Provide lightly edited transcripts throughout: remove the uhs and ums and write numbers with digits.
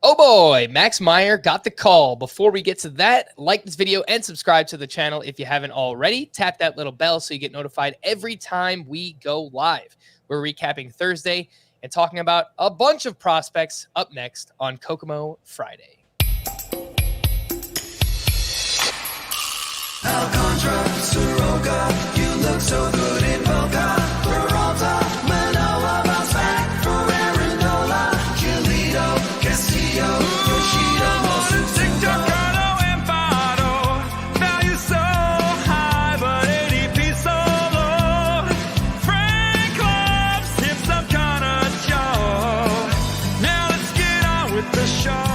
Oh boy, Max Meyer got the call. Before we get to that, like this video and subscribe to the channel if you haven't already. Tap that little bell so you get notified every time we go live. We're recapping Thursday and talking about a bunch of prospects up next on Kokomo Friday. Alcantara, Soroka, you look so good in Boca. Peralta, Manoa, bounce back for Aarondola. Giolito, Castillo, Yoshida, Mosuzuka. and Votto. Value so high, but ADP so low. Frank Love's hit some kind of show. Now let's get on with the show.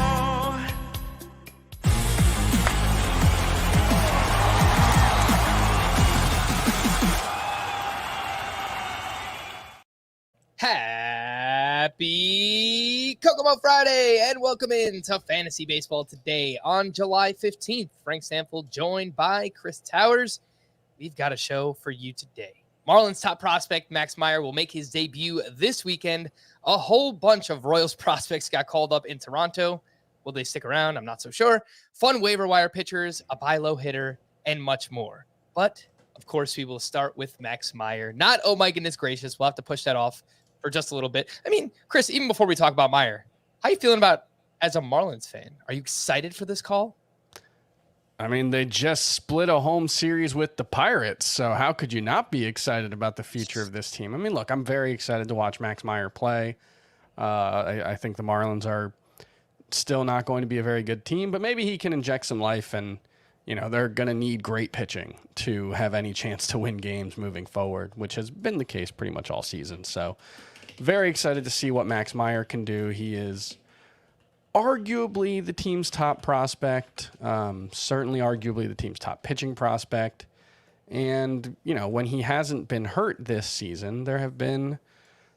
Happy Kokomo Friday and welcome into Fantasy Baseball today on July 15th. Frank Stampfl joined by Chris Towers. We've got a show for you today. Marlins top prospect Max Meyer will make his debut this weekend. A whole bunch of Royals prospects got called up in Toronto. Will they stick around? I'm not so sure. Fun waiver wire pitchers, a buy low hitter, and much more. But, of course, we will start with Max Meyer. Not, oh my goodness gracious, we'll have to push that off for just a little bit. I mean, Chris, even before we talk about Meyer, how you feeling about as a Marlins fan? Are you excited for this call? I mean, they just split a home series with the Pirates, so how could you not be excited about the future of this team? I mean, look, I'm very excited to watch Max Meyer play. I think the Marlins are still not going to be a very good team, but maybe he can inject some life, and you know they're going to need great pitching to have any chance to win games moving forward, which has been the case pretty much all season. So very excited to see what Max Meyer can do. He is arguably the team's top prospect, certainly arguably the team's top pitching prospect. And, you know, when he hasn't been hurt this season, there have been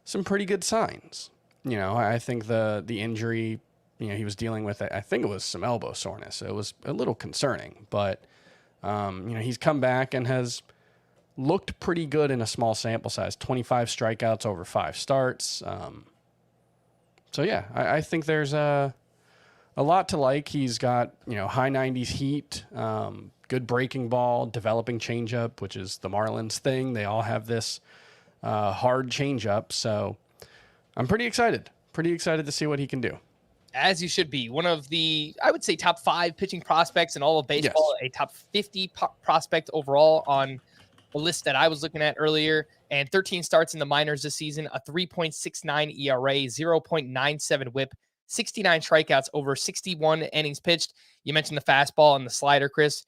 some pretty good signs. You know, I think the injury, you know, he was dealing with, I think it was some elbow soreness. It was a little concerning, but, you know, he's come back and has looked pretty good in a small sample size, 25 strikeouts over 5 starts. So, yeah, I think there's a lot to like. He's got, you know, high 90s heat, good breaking ball, developing changeup, which is the Marlins thing. They all have this hard changeup. So I'm pretty excited to see what he can do. As you should be. One of the, I would say, top 5 pitching prospects in all of baseball, yes. A top 50 prospect overall on the list that I was looking at earlier, and 13 starts in the minors this season, a 3.69 ERA, 0.97 whip, 69 strikeouts over 61 innings pitched. You mentioned the fastball and the slider, Chris.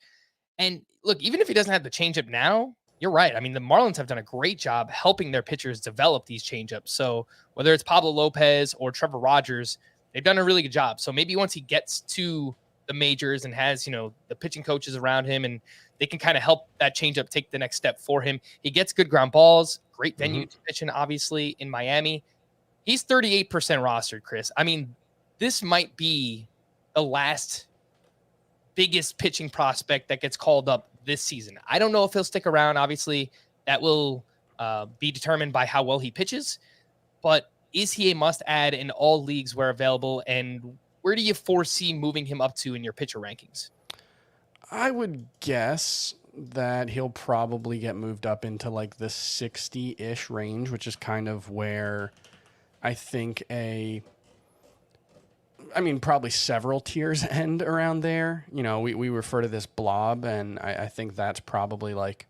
And look, even if he doesn't have the changeup now, you're right. I mean, the Marlins have done a great job helping their pitchers develop these changeups. So whether it's Pablo Lopez or Trevor Rogers, they've done a really good job. So maybe once he gets to the majors and has, you know, the pitching coaches around him and they can kind of help that changeup take the next step for him. He gets good ground balls, great venue to pitch in, obviously, in Miami. He's 38% rostered, Chris. I mean, this might be the last biggest pitching prospect that gets called up this season. I don't know if he'll stick around. Obviously, that will be determined by how well he pitches. But is he a must-add in all leagues where available? And where do you foresee moving him up to in your pitcher rankings? I would guess that he'll probably get moved up into like the 60-ish range, which is kind of where I think probably several tiers end around there. You know, we refer to this blob, and I think that's probably like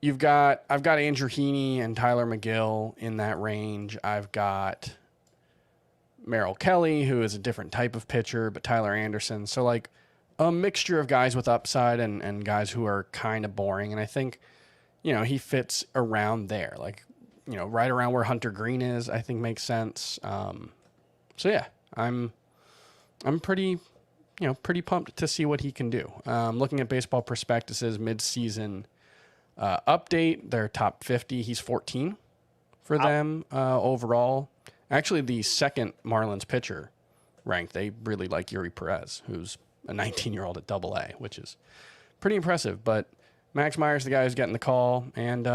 I've got Andrew Heaney and Tyler McGill in that range. I've got Merrill Kelly, who is a different type of pitcher, but Tyler Anderson. So like a mixture of guys with upside and guys who are kind of boring. And I think, you know, he fits around there, like, you know, right around where Hunter Green is, I think makes sense. So yeah, I'm pretty pumped to see what he can do. Looking at Baseball Prospectus's mid-season update, their top 50, he's 14 for them overall. Actually, the second Marlins pitcher ranked, they really like Yuri Perez, who's a 19-year-old at AA, which is pretty impressive. But Max Meyer's the guy who's getting the call, and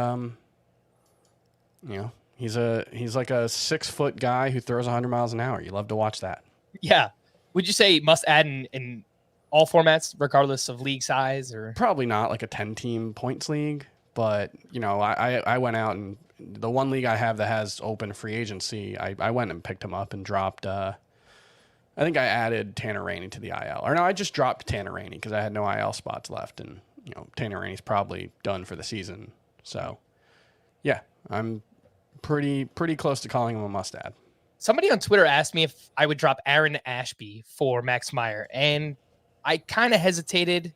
you know, he's like a 6-foot guy who throws 100 miles an hour. You love to watch that. Yeah. Would you say must add in all formats, regardless of league size? Or Probably not like a 10-team points league, but I went out and the one league I have that has open free agency, I went and picked him up and dropped. I think I added Tanner Rainey to the IL, or no, I just dropped Tanner Rainey because I had no IL spots left, and Tanner Rainey's probably done for the season. So, yeah, I'm pretty close to calling him a must add. somebody on Twitter asked me if I would drop Aaron Ashby for Max Meyer, and I kind of hesitated,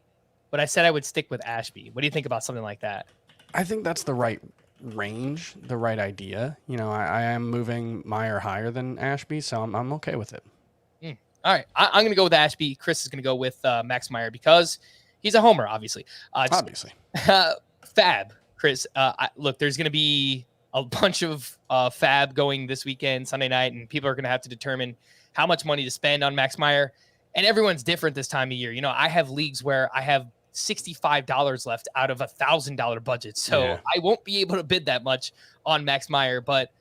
but I said I would stick with Ashby. What do you think about something like that? I think that's the right range, the right idea. I am moving Meyer higher than Ashby, so I'm okay with it. All right, I'm going to go with Ashby. Chris is going to go with Max Meyer because he's a homer, obviously. Obviously. Fab, Chris. Look, there's going to be a bunch of Fab going this weekend, Sunday night, and people are going to have to determine how much money to spend on Max Meyer. And everyone's different this time of year. I have leagues where I have $65 left out of $1,000 budget. So Yeah. I won't be able to bid that much on Max Meyer. But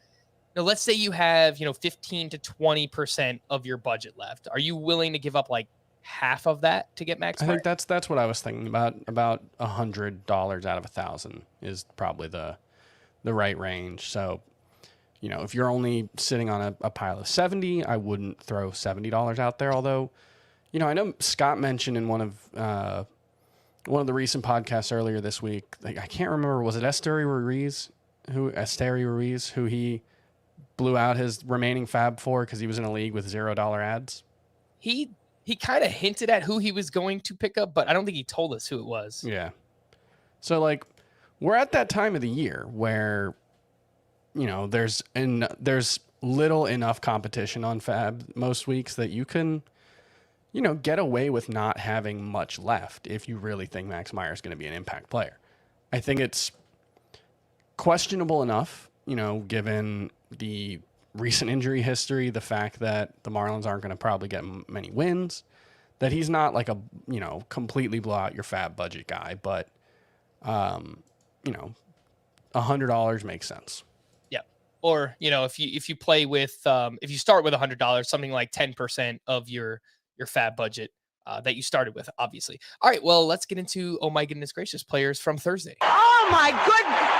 let's say you have, 15 to 20% of your budget left. Are you willing to give up like half of that to get Max I Meyer? think that's what I was thinking about. About $100 out of 1,000 is probably the right range. So, if you're only sitting on a pile of 70, I wouldn't throw $70 out there. Although, I know Scott mentioned in one of the recent podcasts earlier this week, I can't remember, was it Esteury Ruiz who he blew out his remaining fab for because he was in a league with $0 ads? He kind of hinted at who he was going to pick up, but I don't think he told us who it was. Yeah. So we're at that time of the year where, there's little enough competition on fab most weeks that you can, get away with not having much left if you really think Max Meyer is going to be an impact player. I think it's questionable enough, given the recent injury history, the fact that the Marlins aren't going to probably get many wins, that he's not like a, completely blow out your fab budget guy, but, $100 makes sense. Yeah. Or, if you play with, if you start with $100, something like 10% of your fab budget that you started with, obviously. All right, well, let's get into, oh my goodness gracious, players from Thursday. Oh my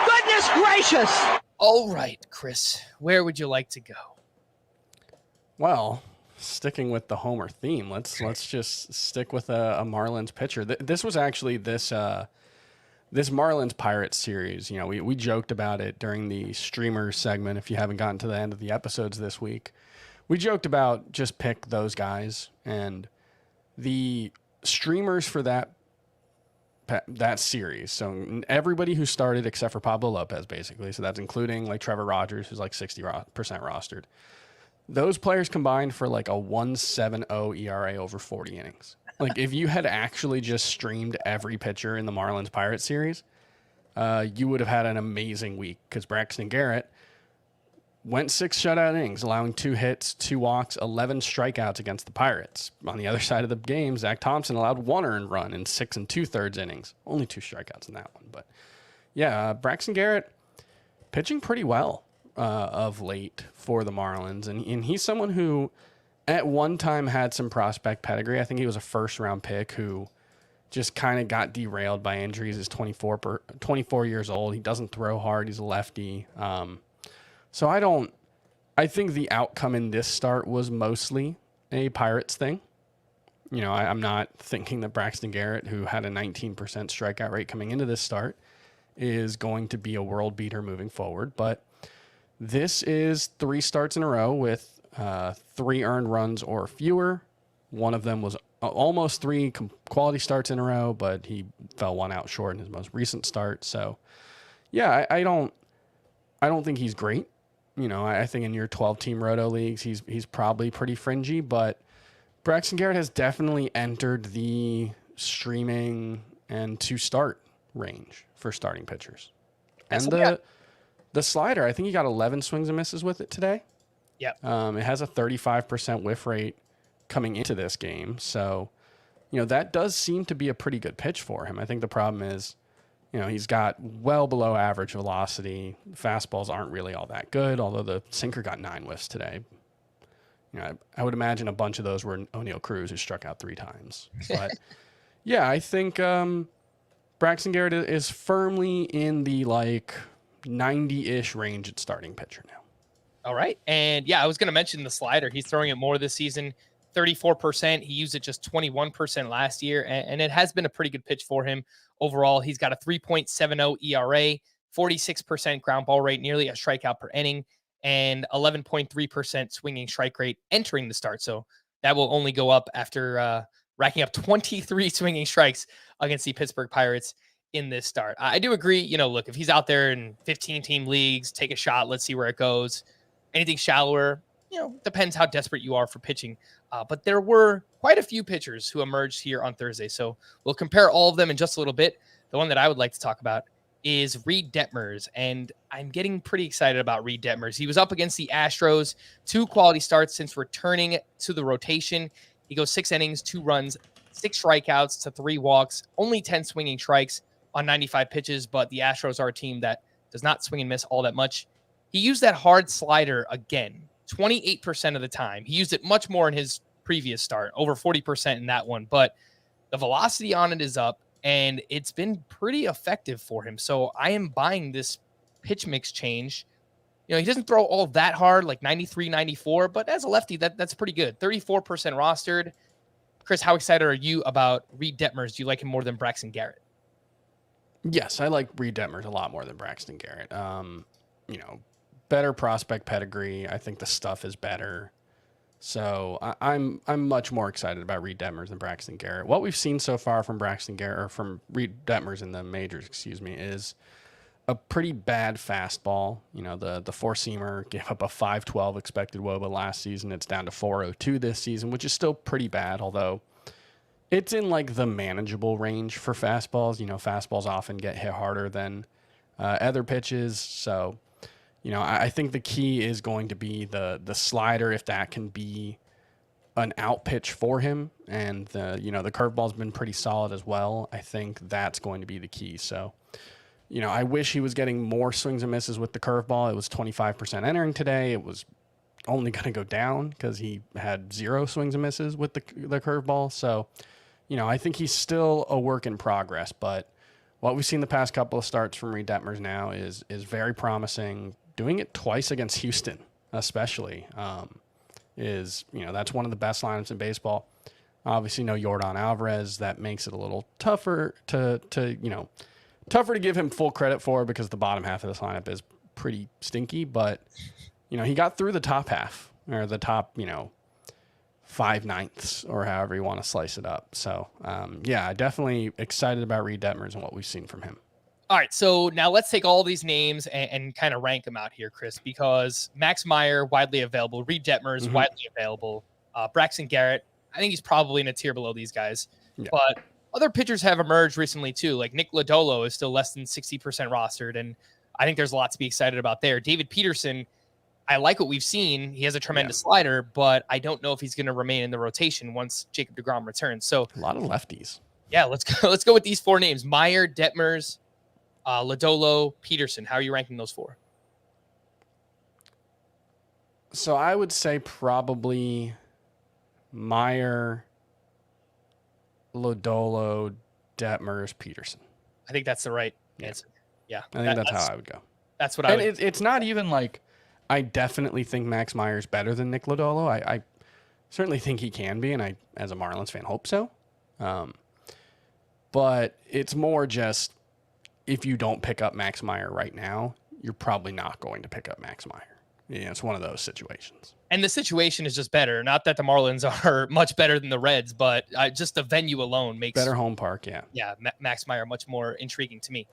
goodness gracious! All right, Chris, where would you like to go? Well, sticking with the homer theme, let's just stick with a Marlins pitcher. This was actually this Marlins Pirates series. We joked about it during the streamer segment. If you haven't gotten to the end of the episodes this week, we joked about just pick those guys, and the streamers for that series. So everybody who started except for Pablo Lopez, basically. So that's including like Trevor Rogers, who's like 60% rostered. Those players combined for like a 1.70 ERA over 40 innings. Like if you had actually just streamed every pitcher in the Marlins Pirates series, you would have had an amazing week because Braxton Garrett went 6 shutout innings, allowing 2 hits, 2 walks, 11 strikeouts against the Pirates. On the other side of the game, Zach Thompson allowed 1 earned run in 6 2/3 innings. Only 2 strikeouts in that one. But yeah, Braxton Garrett pitching pretty well of late for the Marlins. And he's someone who at one time had some prospect pedigree. I think he was a first-round pick who just kind of got derailed by injuries. He's 24 years old. He doesn't throw hard. He's a lefty. So I think the outcome in this start was mostly a Pirates thing. I'm not thinking that Braxton Garrett, who had a 19% strikeout rate coming into this start, is going to be a world beater moving forward. But this is 3 starts in a row with 3 earned runs or fewer. One of them was almost 3 quality starts in a row, but he fell 1 out short in his most recent start. So yeah, I don't think he's great. I think in your 12-team roto leagues, he's probably pretty fringy, but Braxton Garrett has definitely entered the streaming and to start range for starting pitchers. And the slider, I think he got 11 swings and misses with it today. Yep. It has a 35% whiff rate coming into this game. So, that does seem to be a pretty good pitch for him. I think the problem is, he's got well below average velocity. Fastballs aren't really all that good, although the sinker got 9 whiffs today. I would imagine a bunch of those were O'Neal Cruz, who struck out 3 times. But yeah, I think Braxton Garrett is firmly in the 90-ish range at starting pitcher now. All right. And yeah, I was going to mention the slider. He's throwing it more this season, 34%. He used it just 21% last year, and it has been a pretty good pitch for him overall. He's got a 3.70 ERA, 46% ground ball rate, nearly a strikeout per inning, and 11.3% swinging strike rate entering the start. So that will only go up after racking up 23 swinging strikes against the Pittsburgh Pirates in this start. I do agree. Look, if he's out there in 15-team leagues, take a shot. Let's see where it goes. Anything shallower, depends how desperate you are for pitching. But there were quite a few pitchers who emerged here on Thursday. So we'll compare all of them in just a little bit. The one that I would like to talk about is Reed Detmers. And I'm getting pretty excited about Reed Detmers. He was up against the Astros, 2 quality starts since returning to the rotation. He goes 6 innings, 2 runs, 6 strikeouts to 3 walks, only 10 swinging strikes on 95 pitches. But the Astros are a team that does not swing and miss all that much. He used that hard slider again, 28% of the time. He used it much more in his previous start, over 40% in that one. But the velocity on it is up, and it's been pretty effective for him. So I am buying this pitch mix change. He doesn't throw all that hard, like 93, 94, but as a lefty, that's pretty good. 34% rostered. Chris, how excited are you about Reed Detmers? Do you like him more than Braxton Garrett? Yes, I like Reed Detmers a lot more than Braxton Garrett. Better prospect pedigree. I think the stuff is better. So I'm much more excited about Reed Detmers than Braxton Garrett. What we've seen so far from Braxton Garrett, or from Reed Detmers in the majors, is a pretty bad fastball. The four-seamer gave up a 5.12 expected WOBA last season. It's down to 4.02 this season, which is still pretty bad, although it's in the manageable range for fastballs. Fastballs often get hit harder than other pitches. So I think the key is going to be the slider, if that can be an out pitch for him. And the curveball's been pretty solid as well. I think that's going to be the key. So, I wish he was getting more swings and misses with the curveball. It was 25% entering today. It was only going to go down because he had 0 swings and misses with the curveball. So, I think he's still a work in progress, but what we've seen the past couple of starts from Reed Detmers now is very promising. Doing it twice against Houston, especially, that's one of the best lineups in baseball. Obviously, no Yordan Alvarez. That makes it a little tougher to give him full credit for, because the bottom half of this lineup is pretty stinky. But he got through the top half, or the top 5/9, or however you want to slice it up. So definitely excited about Reed Detmers and what we've seen from him. All right, so now let's take all these names and kind of rank them out here, Chris, because Max Meyer, widely available. Reed Detmers, widely available. Braxton Garrett, I think he's probably in a tier below these guys. Yeah. But other pitchers have emerged recently, too. Like Nick Lodolo is still less than 60% rostered, and I think there's a lot to be excited about there. David Peterson, I like what we've seen. He has a tremendous slider, but I don't know if he's going to remain in the rotation once Jacob deGrom returns. So a lot of lefties. Yeah, let's go with these 4 names: Meyer, Detmers, Lodolo, Peterson. How are you ranking those 4? So I would say probably Meyer, Lodolo, Detmers, Peterson. I think that's the right answer. Yeah. I think that's how I would go. That's what I would. It's not even I definitely think Max Meyer is better than Nick Lodolo. I certainly think he can be, and I, as a Marlins fan, hope so. But it's more just, if you don't pick up Max Meyer right now, you're probably not going to pick up Max Meyer. It's one of those situations. And the situation is just better. Not that the Marlins are much better than the Reds, but just the venue alone makes better home park. Yeah. Yeah. Max Meyer much more intriguing to me.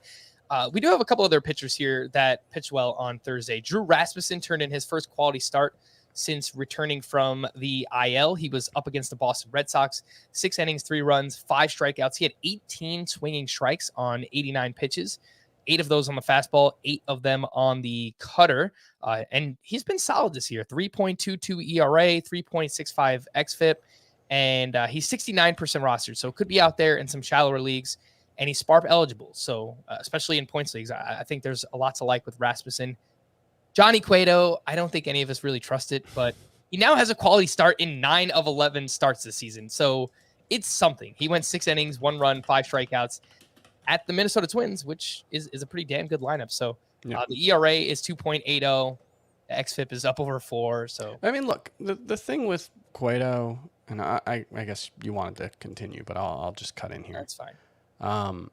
We do have a couple other pitchers here that pitched well on Thursday. Drew Rasmussen turned in his first quality start since returning from the IL. He was up against the Boston Red Sox, 6 innings, 3 runs, 5 strikeouts. He had 18 swinging strikes on 89 pitches, 8 of those on the fastball, 8 of them on the cutter. And he's been solid this year, 3.22 ERA, 3.65 xFIP, and he's 69% rostered. So could be out there in some shallower leagues, and he's SPARP eligible. So especially in points leagues, I think there's a lot to like with Rasmussen. Johnny Cueto, I don't think any of us really trust it, but He now has a quality start in 9 of 11 starts this season. So it's something. He went 6 innings, 1 run, 5 strikeouts at the Minnesota Twins, which is a pretty damn good lineup. So the ERA is 2.80. The XFIP is up over 4. So I mean, look, the thing with Cueto, and I guess you wanted to continue, but I'll just cut in here. That's fine.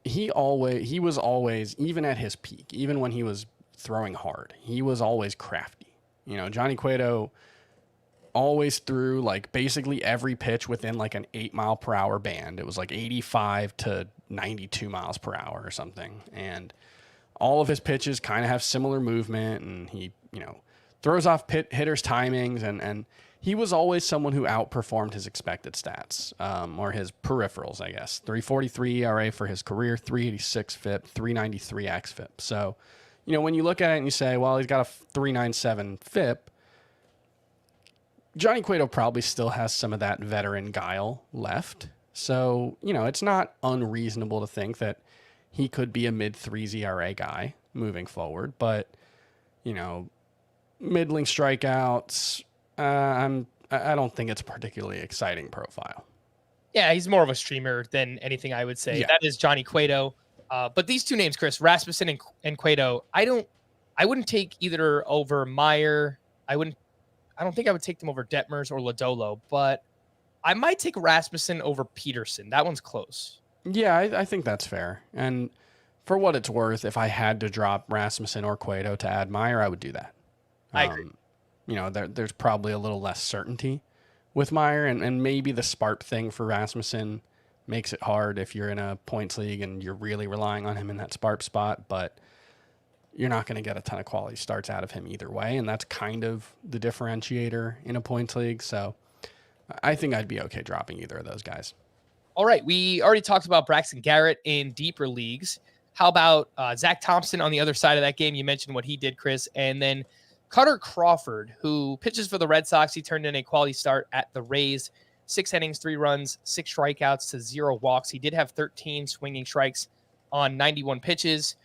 He was always, even at his peak, even when he was throwing hard, he was always crafty. You know, Johnny Cueto always threw like basically every pitch within like an 8-mile-per-hour band. It was like 85 to 92 miles per hour or something. And all of his pitches kind of have similar movement, and he, you know, throws off hitters' timings, and he was always someone who outperformed his expected stats, or his peripherals, I guess. 3.43 ERA for his career, 3.86 FIP, 3.93 xFIP. So, you know, when you look at it and you say, well, he's got a 3.97 FIP, Johnny Cueto probably still has some of that veteran guile left. So, you know, it's not unreasonable to think that he could be a mid-3s ERA guy moving forward. But, you know, middling strikeouts, I don't think it's a particularly exciting profile. Yeah, he's more of a streamer than anything, I would say. Yeah. That is Johnny Cueto. But these two names, Chris, Rasmussen and Cueto, I wouldn't take either over Meyer. I don't think I would take them over Detmers or Lodolo, but I might take Rasmussen over Peterson. That one's close. Yeah, I think that's fair. And for what it's worth, if I had to drop Rasmussen or Cueto to add Meyer, I would do that. I agree. You know, there's probably a little less certainty with Meyer, and maybe the SPARP thing for Rasmussen makes it hard if you're in a points league and you're really relying on him in that SPARP spot, but you're not going to get a ton of quality starts out of him either way, and that's kind of the differentiator in a points league. So I think I'd be okay dropping either of those guys. All right, we already talked about Braxton Garrett in deeper leagues. How about Zach Thompson on the other side of that game? You mentioned what he did, Chris. And then Cutter Crawford, who pitches for the Red Sox. He turned in a quality start at the Rays. 6 innings, 3 runs, 6 strikeouts to 0 walks. He did have 13 swinging strikes on 91 pitches.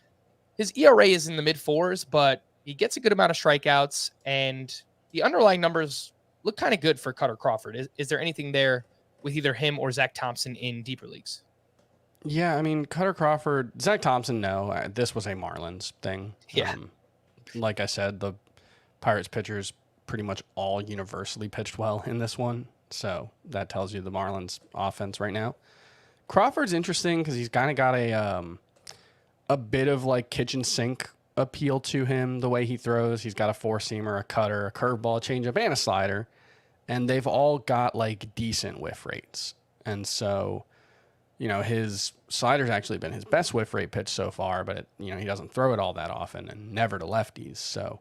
His ERA is in the mid-4s, but he gets a good amount of strikeouts, and the underlying numbers look kind of good for Cutter Crawford. Is there anything there with either him or Zach Thompson in deeper leagues? Yeah, I mean, Cutter Crawford, Zach Thompson, no. This was a Marlins thing. Yeah. Like I said, the Pirates pitchers pretty much all universally pitched well in this one, so that tells you the Marlins offense right now. Crawford's interesting because he's kind of got a bit of like kitchen sink appeal to him, the way he throws. He's got a 4-seamer, a cutter, a curveball, a changeup, and a slider. And they've all got like decent whiff rates. And so, you know, his slider's actually been his best whiff rate pitch so far, but he doesn't throw it all that often and never to lefties. So,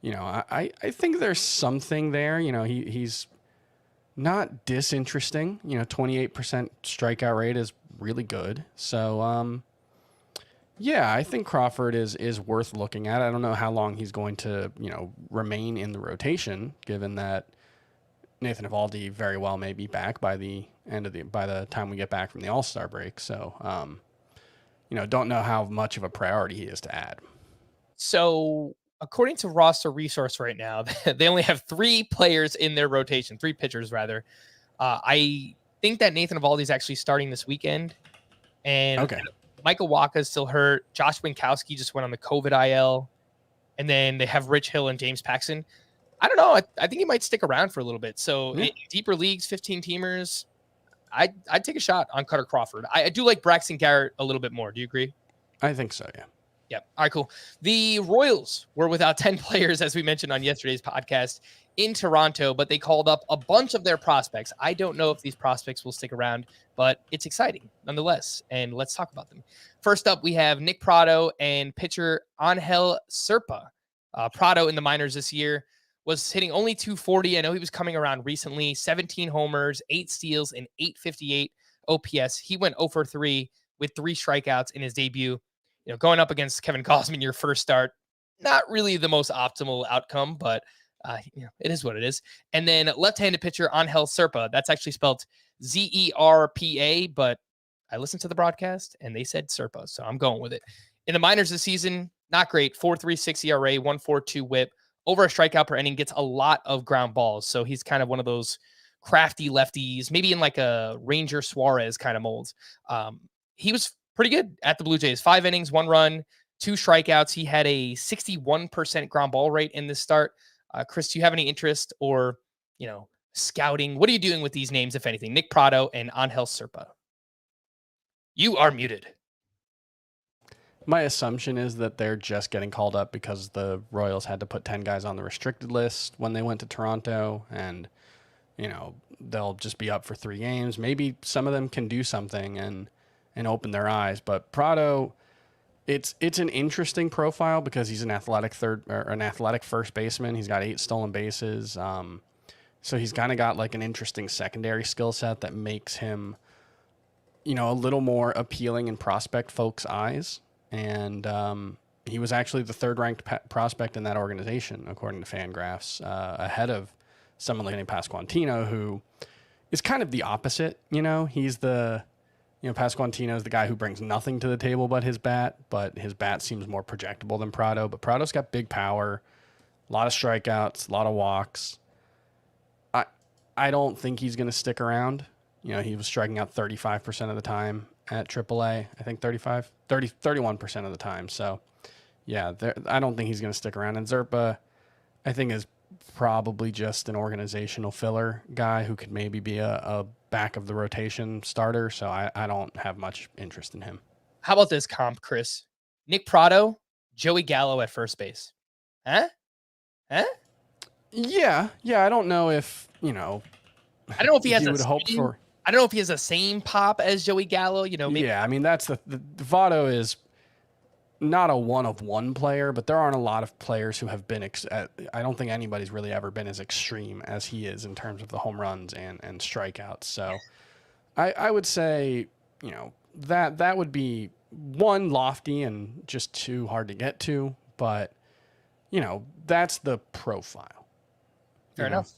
you know, I think there's something there. You know, he's not disinteresting. You know, 28% strikeout rate is really good. So, yeah, I think Crawford is worth looking at. I don't know how long he's going to, you know, remain in the rotation, given that Nathan Eovaldi very well may be back by the time we get back from the All-Star break. So, you know, don't know how much of a priority he is to add. So, according to roster resource right now, they only have 3 players in their rotation, 3 pitchers rather. I think that Nathan Eovaldi is actually starting this weekend, and okay. Michael Wacha is still hurt. Josh Winkowski just went on the COVID IL, and then they have Rich Hill and James Paxton. I don't know. I think he might stick around for a little bit. So in deeper leagues, 15 teamers, I'd take a shot on Cutter Crawford. I do like Braxton Garrett a little bit more. Do you agree? I think so, yeah. Yeah. All right, cool. The Royals were without 10 players, as we mentioned on yesterday's podcast, in Toronto, but they called up a bunch of their prospects. I don't know if these prospects will stick around, but it's exciting nonetheless. And let's talk about them. First up, we have Nick Prado and pitcher Angel Serpa. Prado in the minors this year was hitting only 240. I know he was coming around recently. 17 homers, 8 steals, and 858 OPS. He went 0 for 3 with 3 strikeouts in his debut. You know, going up against Kevin Gausman, your first start, not really the most optimal outcome, but you know, it is what it is. And then left-handed pitcher Angel Serpa. That's actually spelled Zerpa, but I listened to the broadcast and they said Serpa, so I'm going with it. In the minors this season, not great. 4.36 ERA, 1.42 WHIP, over a strikeout per inning, gets a lot of ground balls. So he's kind of one of those crafty lefties, maybe in like a Ranger Suarez kind of mold. He was pretty good at the Blue Jays. 5 innings, 1 run, 2 strikeouts. He had a 61% ground ball rate in this start. Chris, do you have any interest or, scouting? What are you doing with these names, if anything? Nick Prado and Angel Serpa. You are muted. My assumption is that they're just getting called up because the Royals had to put 10 guys on the restricted list when they went to Toronto, and they'll just be up for 3 games. Maybe some of them can do something and open their eyes. But Prado, it's an interesting profile because he's an athletic first baseman. He's got 8 stolen bases. So he's kind of got like an interesting secondary skill set that makes him, a little more appealing in prospect folks' eyes. And he was actually the 3rd ranked prospect in that organization, according to Fangraphs, ahead of someone like Pasquantino, who is kind of the opposite. He's the, Pasquantino is the guy who brings nothing to the table but his bat seems more projectable than Prado. But Prado's got big power, a lot of strikeouts, a lot of walks. I don't think he's going to stick around. He was striking out 35% of the time at AAA. I think 31% of the time. So, yeah, I don't think he's going to stick around. And Zerpa, I think, is probably just an organizational filler guy who could maybe be a back of the rotation starter. So I don't have much interest in him. How about this comp, Chris? Nick Prado, Joey Gallo at first base. Huh? Yeah. I don't know if, I don't know if he has I don't know if he has the same pop as Joey Gallo, maybe. Yeah, I mean, that's the Votto is not a one-of-one player, but there aren't a lot of players who have been, I don't think anybody's really ever been as extreme as he is in terms of the home runs and strikeouts. So I would say, that would be 1, lofty and just 2, hard to get to, but that's the profile. Fair enough.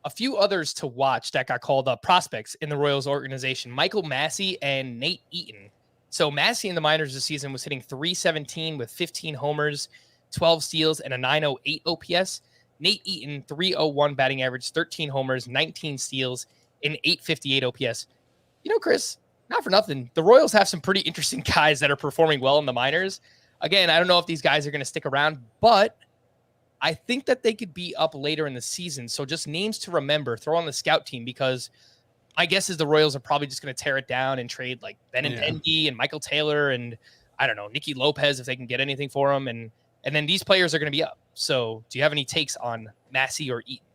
A few others to watch that got called up, prospects in the Royals organization, Michael Massey and Nate Eaton. So Massey in the minors this season was hitting .317 with 15 homers, 12 steals, and a .908 OPS. Nate Eaton, .301 batting average, 13 homers, 19 steals, and .858 OPS. Chris, not for nothing, the Royals have some pretty interesting guys that are performing well in the minors. Again, I don't know if these guys are going to stick around, but I think that they could be up later in the season. So just names to remember, throw on the scout team, because my guess is the Royals are probably just going to tear it down and trade like Benintendi and Michael Taylor and I don't know, Nicky Lopez if they can get anything for him. And then these players are going to be up. So do you have any takes on Massey or Eaton?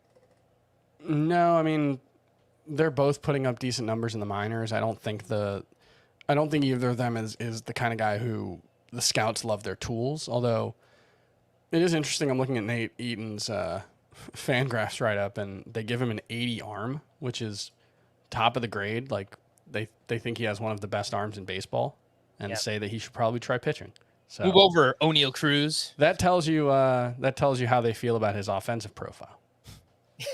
No, I mean, they're both putting up decent numbers in the minors. I don't think either of them is the kind of guy who the scouts love their tools, although it is interesting. I'm looking at Nate Eaton's Fangraphs write-up, and they give him an 80 arm, which is top of the grade. Like they think he has one of the best arms in baseball, and say that he should probably try pitching. So move over O'Neal Cruz. That tells you how they feel about his offensive profile.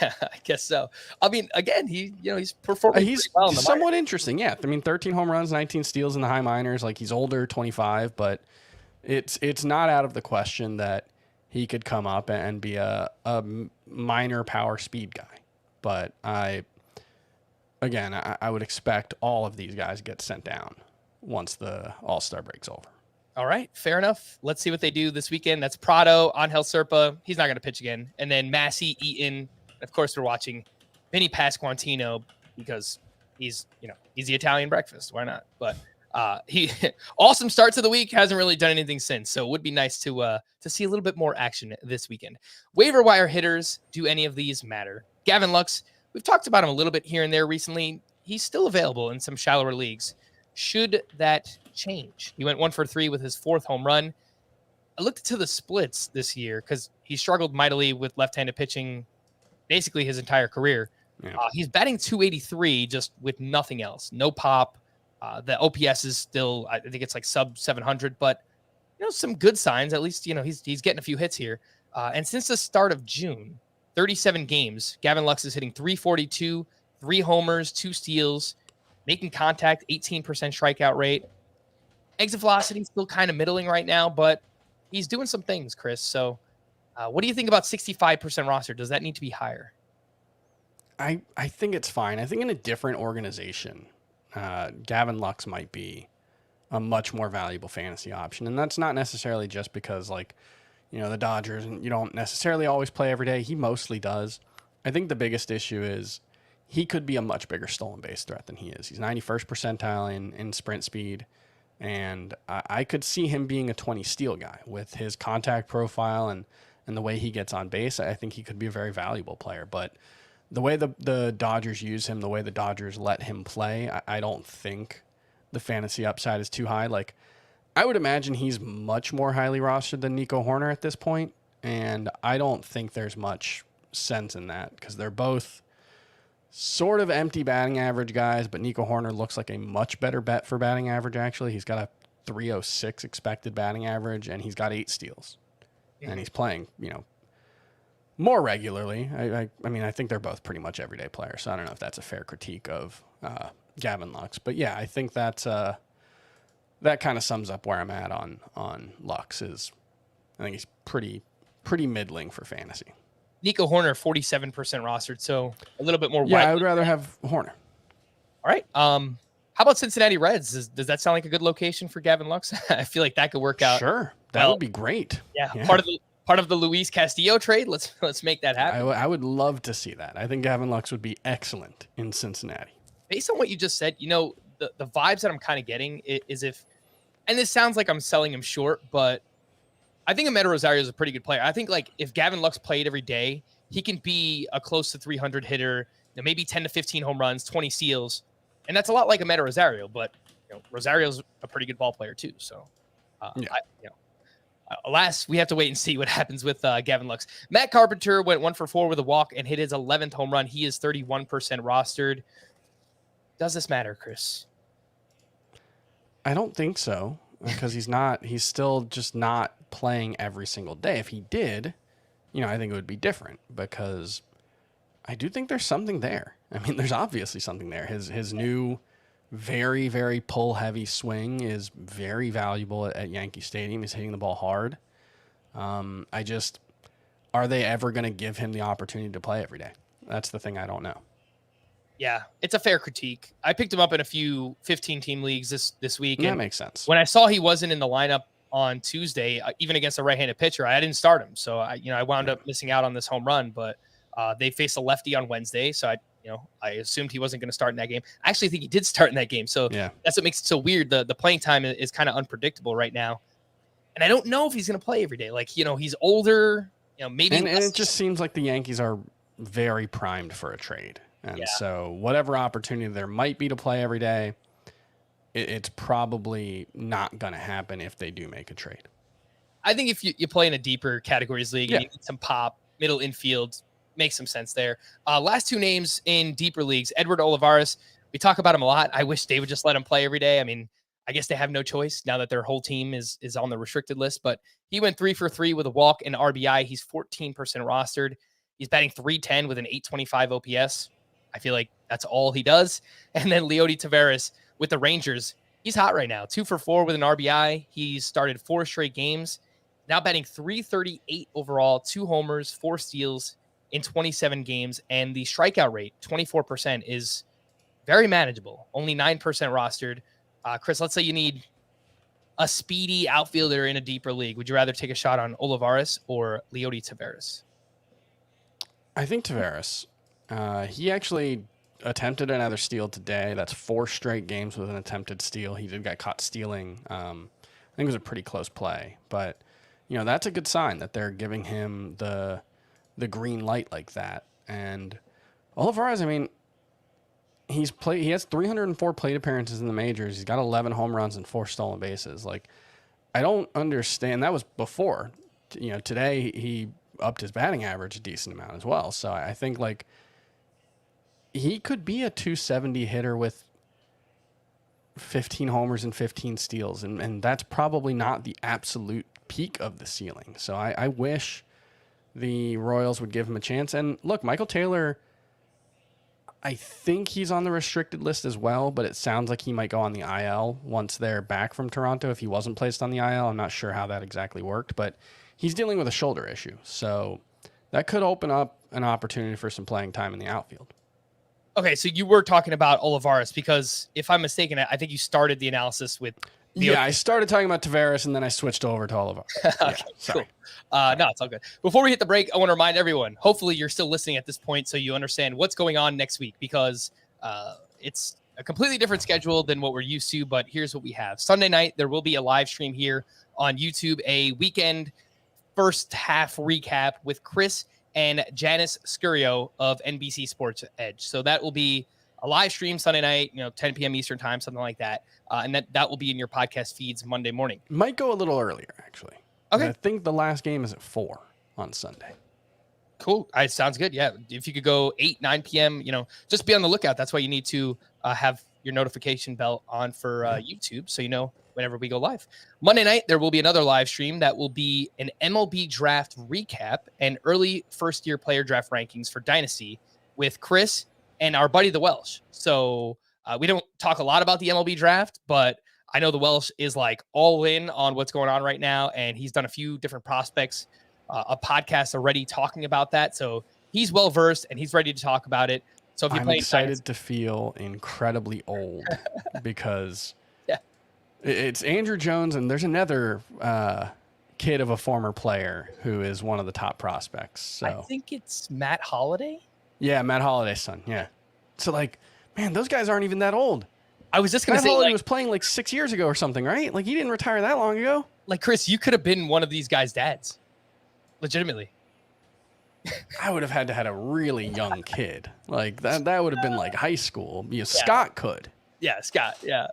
Yeah, I guess so. I mean, again, he's performing. He's well in the somewhat minors. interesting. Yeah, I mean, 13 home runs, 19 steals in the high minors. Like he's older, 25, but it's not out of the question that he could come up and be a minor power speed guy. But I would expect all of these guys get sent down once the All-Star break's over. All right, fair enough. Let's see what they do this weekend. That's Prado, Angel Serpa. He's not going to pitch again. And then Massey, Eaton. Of course, we're watching Vinny Pasquantino because he's the Italian breakfast. Why not? But he awesome start to the week. Hasn't really done anything since. So it would be nice to see a little bit more action this weekend. Waiver wire hitters. Do any of these matter? Gavin Lux. We've talked about him a little bit here and there recently. He's still available in some shallower leagues. Should that change? He went 1 for 3 with his 4th home run. I looked to the splits this year because he struggled mightily with left-handed pitching basically his entire career. Yeah. He's batting .283 just with nothing else. No pop. The OPS is still, I think it's like sub 700, but some good signs. At least, he's getting a few hits here. And since the start of June, 37 games, Gavin Lux is hitting .342, 3 homers, 2 steals, making contact, 18% strikeout rate. Exit velocity still kind of middling right now, but he's doing some things, Chris. So What do you think about 65% roster? Does that need to be higher? I think it's fine. I think in a different organization, Gavin Lux might be a much more valuable fantasy option. And that's not necessarily just because, like, you know, the Dodgers, and you don't necessarily always play every day. He mostly does. I think the biggest issue is he could be a much bigger stolen base threat than he is. He's 91st percentile in sprint speed. And I could see him being a 20 steal guy with his contact profile and the way he gets on base. I think he could be a very valuable player. But the way the Dodgers use him, the way the Dodgers let him play, I don't think the fantasy upside is too high. Like, I would imagine he's much more highly rostered than Nico Horner at this point, and I don't think there's much sense in that because they're both sort of empty batting average guys, but Nico Horner looks like a much better bet for batting average, actually. He's got a 306 expected batting average, and he's got 8 steals. Mm-hmm. And he's playing, you know, more regularly. I mean, I think they're both pretty much everyday players, so I don't know if that's a fair critique of Gavin Lux. But yeah, I think that's that kind of sums up where I'm at on Lux. Is I think he's pretty middling for fantasy. Nico Horner, 47% rostered, so a little bit more. Yeah, I would rather have Horner. All right. How about Cincinnati Reds? Does that sound like a good location for Gavin Lux? I feel like that could work out. Sure, that would be great. Yeah, part of the Luis Castillo trade. Let's make that happen. I would love to see that. I think Gavin Lux would be excellent in Cincinnati. Based on what you just said, you know, the vibes that I'm kind of getting is if, and this sounds like I'm selling him short, but I think Amed Rosario is a pretty good player. I think, like, if Gavin Lux played every day, he can be a close to 300 hitter, you know, maybe 10 to 15 home runs, 20 steals. And that's a lot like Amed Rosario, but, you know, Rosario's a pretty good ball player too. So, alas, we have to wait and see what happens with Gavin Lux. Matt Carpenter went 1 for 4 with a walk and hit his 11th home run. He is 31% rostered. Does this matter, Chris? I don't think so, because he's still just not playing every single day. If he did, you know, I think it would be different, because I do think there's something there. I mean, there's obviously something there. His new very, very pull heavy swing is very valuable at Yankee Stadium. He's hitting the ball hard. Are they ever going to give him the opportunity to play every day? That's the thing I don't know. Yeah, it's a fair critique. I picked him up in a few 15-team leagues this week. That makes sense. When I saw he wasn't in the lineup on Tuesday, even against a right-handed pitcher, I didn't start him. So I wound up missing out on this home run. But they faced a lefty on Wednesday, so I assumed he wasn't going to start in that game. I actually think he did start in that game. So that's what makes it so weird. The playing time is kind of unpredictable right now, and I don't know if he's going to play every day. Like, you know, he's older. You know, maybe. And it just seems like the Yankees are very primed for a trade. And so whatever opportunity there might be to play every day, it's probably not going to happen if they do make a trade. I think if you play in a deeper categories league and you need some pop, middle infield, makes some sense there. Last 2 names in deeper leagues, Edward Olivares. We talk about him a lot. I wish they would just let him play every day. I mean, I guess they have no choice now that their whole team is on the restricted list, but he went 3 for 3 with a walk and RBI. He's 14% rostered. He's batting .310 with an .825 OPS. I feel like that's all he does. And then Leody Taveras with the Rangers. He's hot right now. 2 for 4 with an RBI. He's started 4 straight games. Now batting .338 overall, 2 homers, 4 steals in 27 games. And the strikeout rate, 24%, is very manageable. Only 9% rostered. Chris, let's say you need a speedy outfielder in a deeper league. Would you rather take a shot on Olivares or Leody Taveras? I think Taveras. He actually attempted another steal today. That's 4 straight games with an attempted steal. He did get caught stealing. I think it was a pretty close play, but you know, that's a good sign that they're giving him the green light like that. And Olivares, I mean, he has 304 plate appearances in the majors. He's got 11 home runs and 4 stolen bases. Like, I don't understand. That was before, you know, today he upped his batting average a decent amount as well. So I think, like, he could be a 270 hitter with 15 homers and 15 steals. And that's probably not the absolute peak of the ceiling. So I wish the Royals would give him a chance. And look, Michael Taylor, I think he's on the restricted list as well, but it sounds like he might go on the IL once they're back from Toronto. If he wasn't placed on the IL, I'm not sure how that exactly worked, but he's dealing with a shoulder issue. So that could open up an opportunity for some playing time in the outfield. Okay, so you were talking about Olivares because if I'm mistaken, I think you started the analysis with. I started talking about Tavares and then I switched over to Olivares. Okay, sorry. Cool. No, it's all good. Before we hit the break, I want to remind everyone, hopefully you're still listening at this point so you understand what's going on next week because it's a completely different schedule than what we're used to, but here's what we have. Sunday night, there will be a live stream here on YouTube, a weekend first half recap with Chris and Janice Scurio of NBC Sports Edge. So that will be a live stream Sunday night, 10 p.m. Eastern time, something like that. And that will be in your podcast feeds Monday morning. Might go a little earlier, actually. Okay. I think the last game is at 4 on Sunday. Cool. Sounds good. Yeah. If you could go 8, 9 p.m., just be on the lookout. That's why you need to have your notification bell on for YouTube so you know whenever we go live. Monday night, there will be another live stream that will be an MLB draft recap and early first-year player draft rankings for Dynasty with Chris and our buddy, the Welsh. So we don't talk a lot about the MLB draft, but I know the Welsh is like all in on what's going on right now, and he's done a few different prospects, a podcast already talking about that. So he's well-versed, and he's ready to talk about it. So if you I'm excited to feel incredibly old because it's Andrew Jones, and there's another kid of a former player who is one of the top prospects. So I think it's Matt Holliday. Yeah, Matt Holliday's son. Yeah. So, man, those guys aren't even that old. I was just going to say, Matt Holliday was playing 6 years ago or something, right? He didn't retire that long ago. Chris, you could have been one of these guys' dads. Legitimately. I would have had to had a really young kid. That would have been high school. Scott could. Yeah, Scott. Yeah.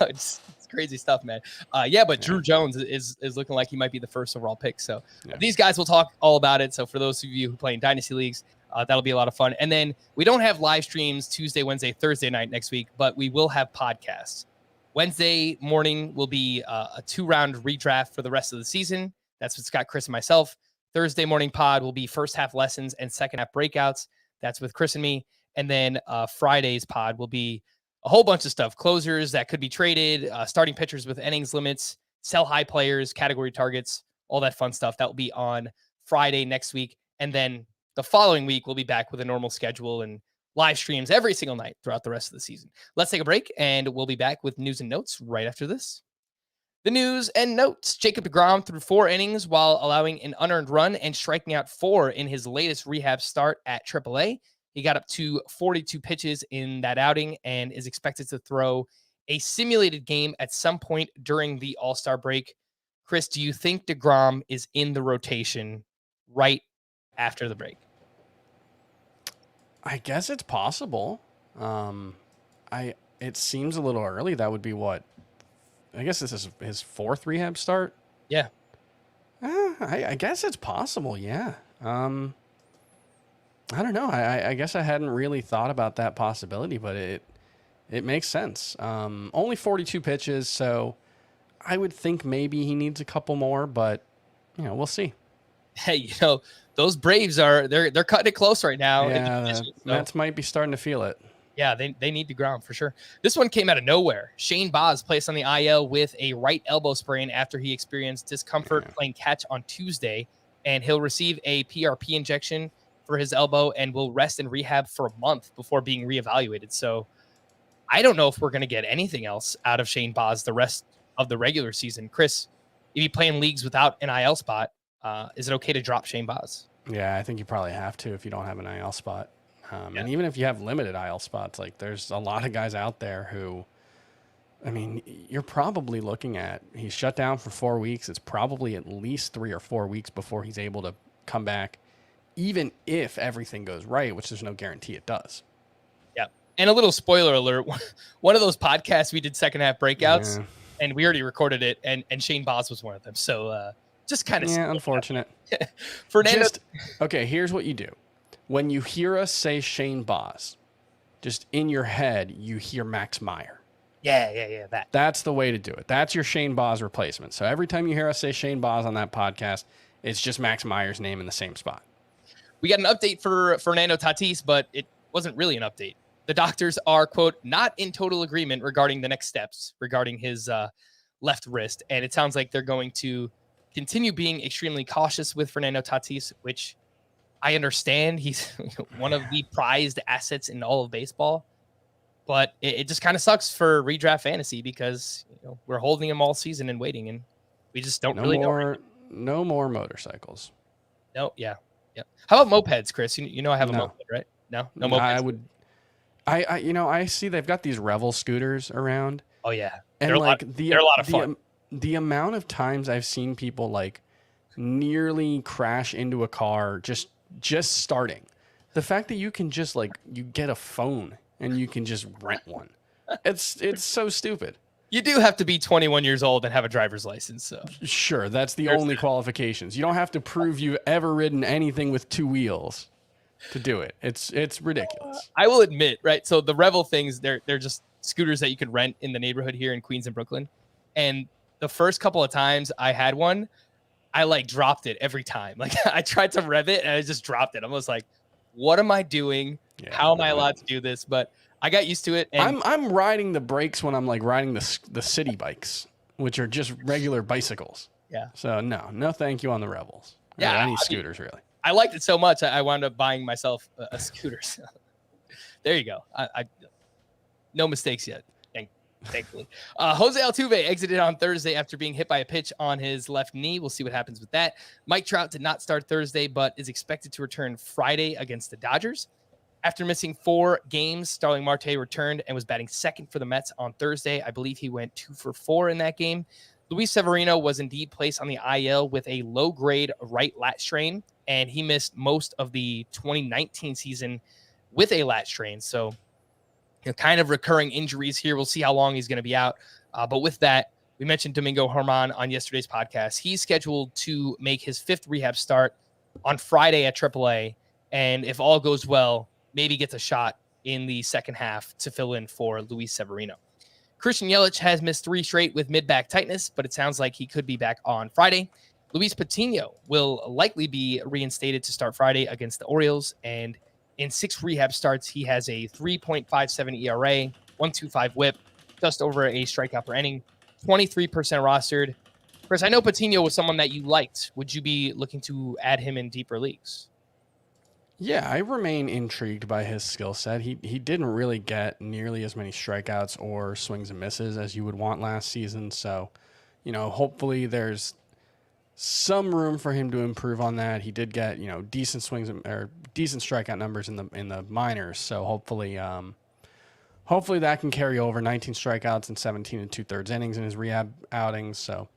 It's crazy stuff, man. But Drew Jones is looking like he might be the first overall pick. So these guys will talk all about it. So for those of you who play in Dynasty Leagues, that'll be a lot of fun. And then we don't have live streams Tuesday, Wednesday, Thursday night next week, but we will have podcasts. Wednesday morning will be a 2-round redraft for the rest of the season. That's with Scott, Chris, and myself. Thursday morning pod will be first half lessons and second half breakouts. That's with Chris and me. And then Friday's pod will be a whole bunch of stuff. Closers that could be traded, starting pitchers with innings limits, sell high players, category targets, all that fun stuff. That will be on Friday next week. And then the following week, we'll be back with a normal schedule and live streams every single night throughout the rest of the season. Let's take a break, and we'll be back with news and notes right after this. The news and notes. Jacob deGrom threw 4 innings while allowing an unearned run and striking out 4 in his latest rehab start at AAA. He got up to 42 pitches in that outing and is expected to throw a simulated game at some point during the All-Star break. Chris, do you think deGrom is in the rotation right after the break? I guess it's possible. It seems a little early. That would be what? I guess this is his 4th rehab start. Yeah. I guess it's possible. Yeah. I don't know. I guess I hadn't really thought about that possibility, but it makes sense. Only 42 pitches, so I would think maybe he needs a couple more, but we'll see. Hey, those Braves they're cutting it close right now. Yeah, Mets might be starting to feel it. Yeah, they need deGrom for sure. This one came out of nowhere. Shane Baz placed on the IL with a right elbow sprain after he experienced discomfort playing catch on Tuesday, and he'll receive a PRP injection for his elbow and will rest in rehab for a month before being reevaluated. So I don't know if we're going to get anything else out of Shane Baz the rest of the regular season. Chris, if you play in leagues without an IL spot, is it okay to drop Shane Baz? Yeah, I think you probably have to if you don't have an IL spot. And even if you have limited IL spots, there's a lot of guys out there who, you're probably looking at, he's shut down for 4 weeks. It's probably at least 3 or 4 weeks before he's able to come back, even if everything goes right, which there's no guarantee it does. Yeah. And a little spoiler alert, one of those podcasts we did second half breakouts, and we already recorded it, and Shane Baz was one of them. So just kind of unfortunate. Fernando. Okay, here's what you do. When you hear us say Shane Baz, just in your head, you hear Max Meyer. Yeah. That's the way to do it. That's your Shane Baz replacement. So every time you hear us say Shane Baz on that podcast, it's just Max Meyer's name in the same spot. We got an update for Fernando Tatis, but it wasn't really an update. The doctors are, quote, not in total agreement regarding the next steps regarding his left wrist. And it sounds like they're going to continue being extremely cautious with Fernando Tatis, which I understand. He's one of the prized assets in all of baseball. But it just kind of sucks for redraft fantasy because we're holding him all season and waiting, and we just don't really know. No more motorcycles. No, yeah. How about mopeds, Chris? I have a No. moped, right? No mopeds. I see they've got these Revel scooters around. Oh yeah, And they're a lot of fun. The amount of times I've seen people like nearly crash into a car just starting. The fact that you can just you get a phone and you can just rent one. It's so stupid. You do have to be 21 years old and have a driver's license. So sure, that's the only qualifications. You don't have to prove you've ever ridden anything with two wheels to do it. It's ridiculous. I will admit, right? So the Revel things, they're just scooters that you could rent in the neighborhood here in Queens and Brooklyn. And the first couple of times I had one, I dropped it every time. I tried to rev it and I just dropped it. I was like, what am I doing? Yeah, how am I allowed to do this? But I got used to it. And I'm riding the brakes when I'm riding the city bikes, which are just regular bicycles. Yeah. So no, thank you on the Revels. Yeah. Any scooters really. I liked it so much. I wound up buying myself a scooter. So there you go. I no mistakes yet. Thankfully. Jose Altuve exited on Thursday after being hit by a pitch on his left knee. We'll see what happens with that. Mike Trout did not start Thursday, but is expected to return Friday against the Dodgers. After missing 4 games, Starling Marte returned and was batting second for the Mets on Thursday. I believe he went 2 for 4 in that game. Luis Severino was indeed placed on the IL with a low-grade right lat strain, and he missed most of the 2019 season with a lat strain. So kind of recurring injuries here. We'll see how long he's going to be out. But with that, we mentioned Domingo Germán on yesterday's podcast. He's scheduled to make his 5th rehab start on Friday at AAA. And if all goes well, maybe gets a shot in the second half to fill in for Luis Severino. Christian Yelich has missed 3 straight with mid-back tightness, but it sounds like he could be back on Friday. Luis Patino will likely be reinstated to start Friday against the Orioles, and in 6 rehab starts, he has a 3.57 ERA, 1.25 whip, just over a strikeout per inning, 23% rostered. Chris, I know Patino was someone that you liked. Would you be looking to add him in deeper leagues? Yeah, I remain intrigued by his skill set. He didn't really get nearly as many strikeouts or swings and misses as you would want last season. So, hopefully there's some room for him to improve on that. He did get, decent swings or decent strikeout numbers in the minors. So hopefully that can carry over. 19 strikeouts and 17 2/3 innings in his rehab outings. So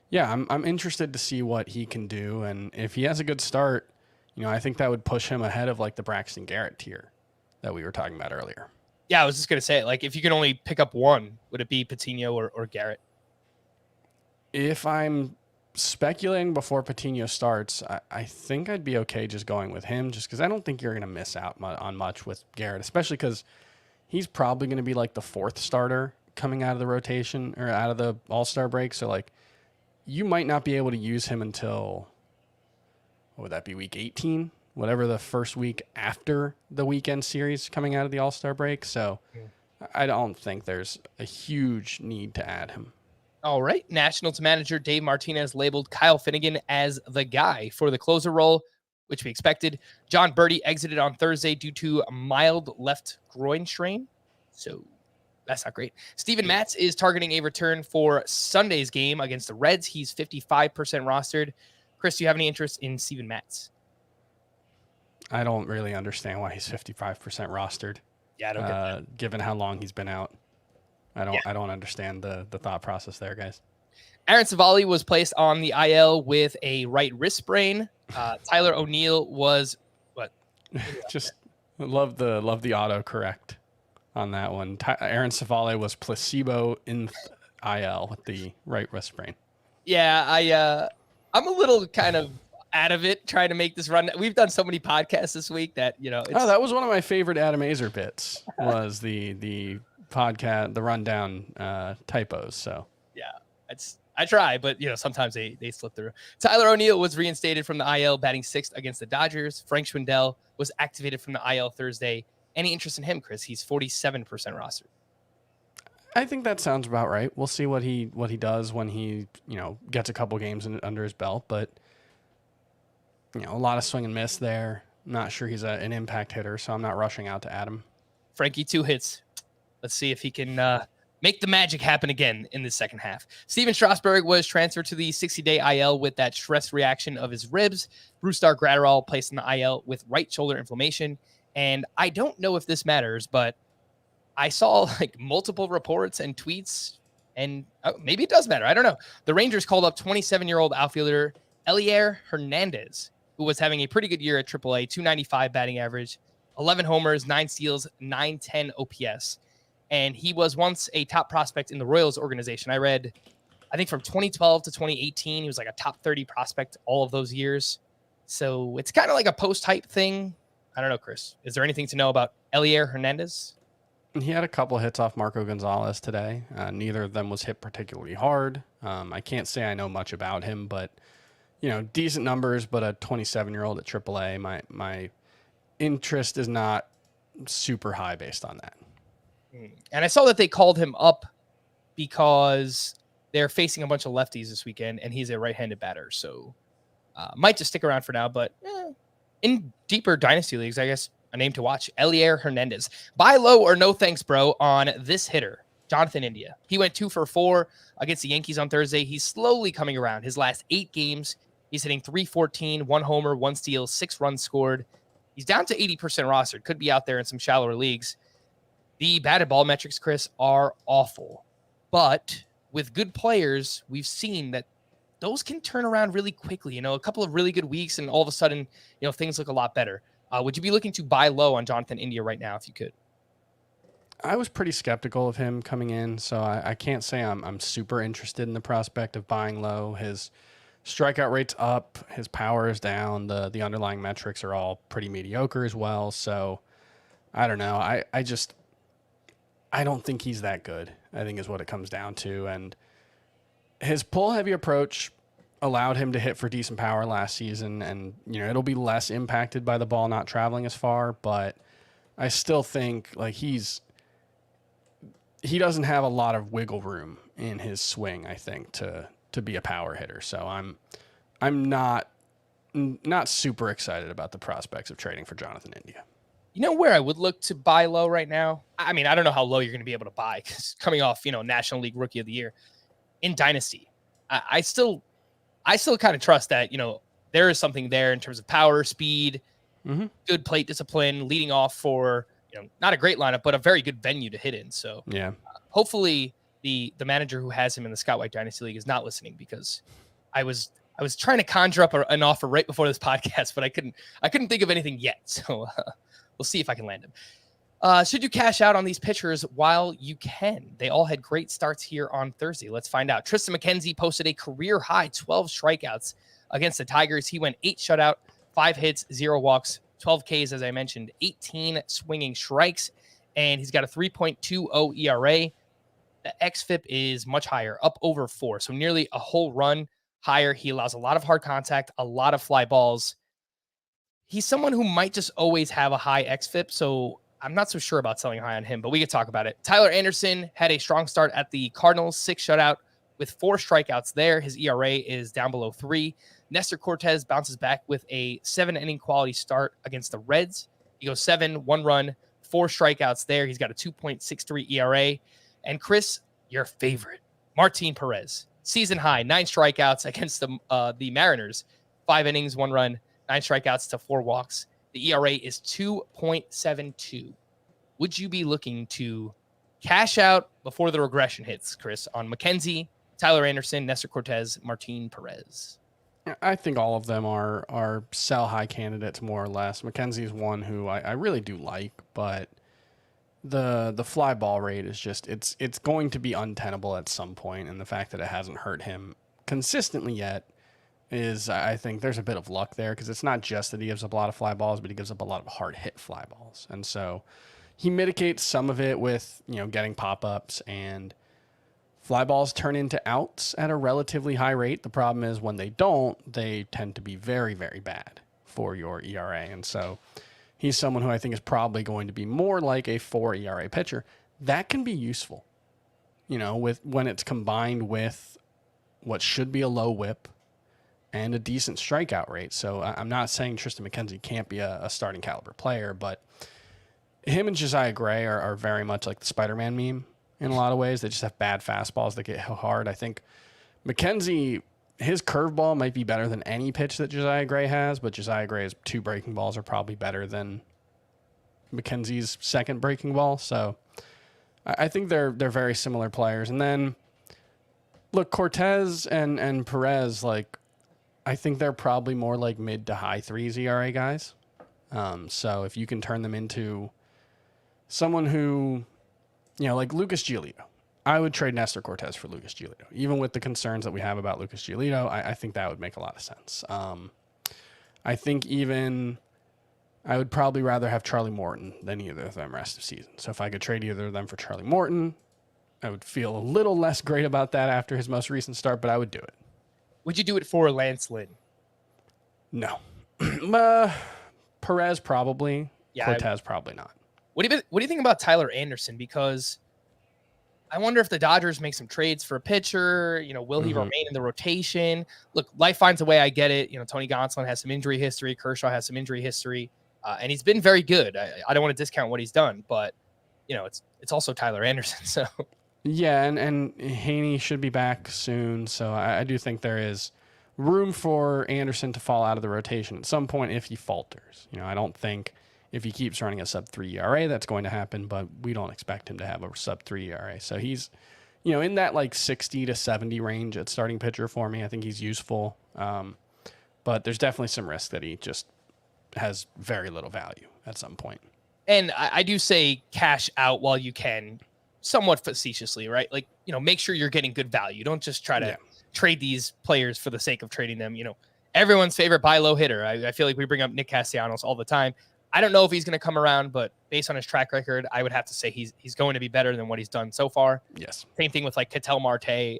yeah, I'm interested to see what he can do. And if he has a good start, I think that would push him ahead of the Braxton Garrett tier that we were talking about earlier. Yeah, I was just going to say, if you can only pick up one, would it be Patino or Garrett? If I'm speculating before Patino starts, I think I'd be okay just going with him, just because I don't think you're going to miss out on much with Garrett, especially because he's probably going to be the 4th starter coming out of the rotation or out of the All-Star break. So you might not be able to use him until, what would that be, week 18? Whatever the first week after the weekend series coming out of the All-Star break. So I don't think there's a huge need to add him. All right. Nationals manager Dave Martinez labeled Kyle Finnegan as the guy for the closer role, which we expected. John Birdie exited on Thursday due to a mild left groin strain. So that's not great. Steven Matz is targeting a return for Sunday's game against the Reds. He's 55% rostered. Chris, do you have any interest in Steven Matz? I don't really understand why he's 55% rostered. Yeah, I don't get that. Given how long he's been out. I don't understand the thought process there, guys. Aaron Savali was placed on the IL with a right wrist sprain. Tyler O'Neill was what? Just love the autocorrect on that one. Aaron Savali was placebo in IL with the right wrist sprain. Yeah, I'm a little kind of out of it trying to make this run. We've done so many podcasts this week that that was one of my favorite Adam Azer bits was the podcast, the rundown typos. So yeah, I try, but sometimes they slip through. Tyler O'Neill was reinstated from the IL, batting 6th against the Dodgers. Frank Schwindel was activated from the IL Thursday. Any interest in him, Chris? He's 47% rostered. I think that sounds about right. We'll see what he does when he, gets a couple games under his belt. But, a lot of swing and miss there. Not sure he's an impact hitter, so I'm not rushing out to add him. Frankie, 2 hits. Let's see if he can make the magic happen again in the second half. Steven Strasburg was transferred to the 60-day IL with that stress reaction of his ribs. Brusdar Graterol placed in the IL with right shoulder inflammation. And I don't know if this matters, but I saw multiple reports and tweets, and maybe it does matter. I don't know. The Rangers called up 27-year-old outfielder Elier Hernandez, who was having a pretty good year at AAA, 295 batting average, 11 homers, 9 steals, 910 OPS. And he was once a top prospect in the Royals organization. I read, I think from 2012 to 2018, he was like a top 30 prospect all of those years. So it's kind of like a post-hype thing. I don't know, Chris. Is there anything to know about Elier Hernandez? He had a couple hits off Marco Gonzalez today. Neither of them was hit particularly hard. I can't say I know much about him, but, decent numbers, but a 27-year-old at AAA, my interest is not super high based on that. And I saw that they called him up because they're facing a bunch of lefties this weekend, and he's a right-handed batter. So might just stick around for now, but in deeper dynasty leagues, I guess a name to watch, Elier Hernandez. Buy low or no thanks, bro, on this hitter, Jonathan India. He went 2 for 4 against the Yankees on Thursday. He's slowly coming around. His last 8 games, he's hitting .314, 1 homer, 1 steal, 6 runs scored. He's down to 80% rostered. Could be out there in some shallower leagues. The batted ball metrics, Chris, are awful. But with good players, we've seen that those can turn around really quickly. A couple of really good weeks, and all of a sudden, things look a lot better. Would you be looking to buy low on Jonathan India right now if you could? I was pretty skeptical of him coming in, so I can't say I'm super interested in the prospect of buying low. His strikeout rate's up, his power is down, the underlying metrics are all pretty mediocre as well. So I don't know. I don't think he's that good, I think is what it comes down to. And his pull-heavy approach allowed him to hit for decent power last season, and it'll be less impacted by the ball not traveling as far, but I still think he doesn't have a lot of wiggle room in his swing, I think, to be a power hitter. So I'm not super excited about the prospects of trading for Jonathan India. You know where I would look to buy low right now? I mean, I don't know how low you're going to be able to buy because coming off, National League Rookie of the Year in Dynasty, I still kind of trust that, there is something there in terms of power, speed, good plate discipline, leading off for, not a great lineup, but a very good venue to hit in. So yeah, hopefully the manager who has him in the Scott White Dynasty League is not listening, because I was trying to conjure up an offer right before this podcast, but I couldn't think of anything yet. So we'll see if I can land him. Should you cash out on these pitchers while you can? They all had great starts here on Thursday. Let's find out. Tristan McKenzie posted a career-high 12 strikeouts against the Tigers. He went 8 shutout, 5 hits, 0 walks, 12 Ks, as I mentioned, 18 swinging strikes, and he's got a 3.20 ERA. The xFIP is much higher, up over 4, so nearly a whole run higher. He allows a lot of hard contact, a lot of fly balls. He's someone who might just always have a high xFIP, so I'm not so sure about selling high on him, but we could talk about it. Tyler Anderson had a strong start at the Cardinals, 6 shutout with 4 strikeouts there. His ERA is down below 3. Nestor Cortez bounces back with a 7-inning quality start against the Reds. He goes 7, 1 run, 4 strikeouts there. He's got a 2.63 ERA. And Chris, your favorite, Martin Perez, season high, 9 strikeouts against the Mariners, 5 innings, 1 run, 9 strikeouts to 4 walks. The ERA is 2.72. Would you be looking to cash out before the regression hits, Chris, on McKenzie, Tyler Anderson, Nestor Cortez, Martin Perez? I think all of them are sell high candidates, more or less. McKenzie's one who I really do like, but the fly ball rate is just it's going to be untenable at some point, and the fact that it hasn't hurt him consistently yet is, I think there's a bit of luck there, because it's not just that he gives up a lot of fly balls, but he gives up a lot of hard hit fly balls. And so he mitigates some of it with, getting pop-ups, and fly balls turn into outs at a relatively high rate. The problem is when they don't, they tend to be very, very bad for your ERA. And so he's someone who I think is probably going to be more like a 4 ERA pitcher. That can be useful. when it's combined with what should be a low whip and a decent strikeout rate. So I'm not saying Tristan McKenzie can't be a starting caliber player, but him and Josiah Gray are very much like the Spider-Man meme in a lot of ways. They just have bad fastballs that get hard. I think McKenzie, his curveball might be better than any pitch that Josiah Gray has, but Josiah Gray's 2 breaking balls are probably better than McKenzie's second breaking ball. So I think they're very similar players. And then look, Cortez and Perez, like, I think they're probably more like mid to high 3s ERA guys. So if you can turn them into someone who, like Lucas Giolito, I would trade Nestor Cortez for Lucas Giolito. Even with the concerns that we have about Lucas Giolito, I think that would make a lot of sense. I think even I would probably rather have Charlie Morton than either of them rest of season. So if I could trade either of them for Charlie Morton, I would feel a little less great about that after his most recent start, but I would do it. Would you do it for Lance Lynn? No. Perez probably. Yeah, Cortez probably not. What do you think about Tyler Anderson? Because I wonder if the Dodgers make some trades for a pitcher. Will he remain in the rotation? Look, life finds a way. I get it. Tony Gonsolin has some injury history. Kershaw has some injury history, and he's been very good. I don't want to discount what he's done, but it's also Tyler Anderson. So yeah, and Haney should be back soon. So I do think there is room for Anderson to fall out of the rotation at some point if he falters. I don't think if he keeps running a sub-3 ERA, that's going to happen, but we don't expect him to have a sub-3 ERA. So he's, in that like 60 to 70 range at starting pitcher for me. I think he's useful. But there's definitely some risk that he just has very little value at some point. And I do say cash out while you can, somewhat facetiously, right? Like, make sure you're getting good value. Don't just try to trade these players for the sake of trading them. Everyone's favorite buy low hitter. I feel like we bring up Nick Castellanos all the time. I don't know if he's going to come around, but based on his track record, I would have to say he's going to be better than what he's done so far. Yes. Same thing with like Ketel Marte. I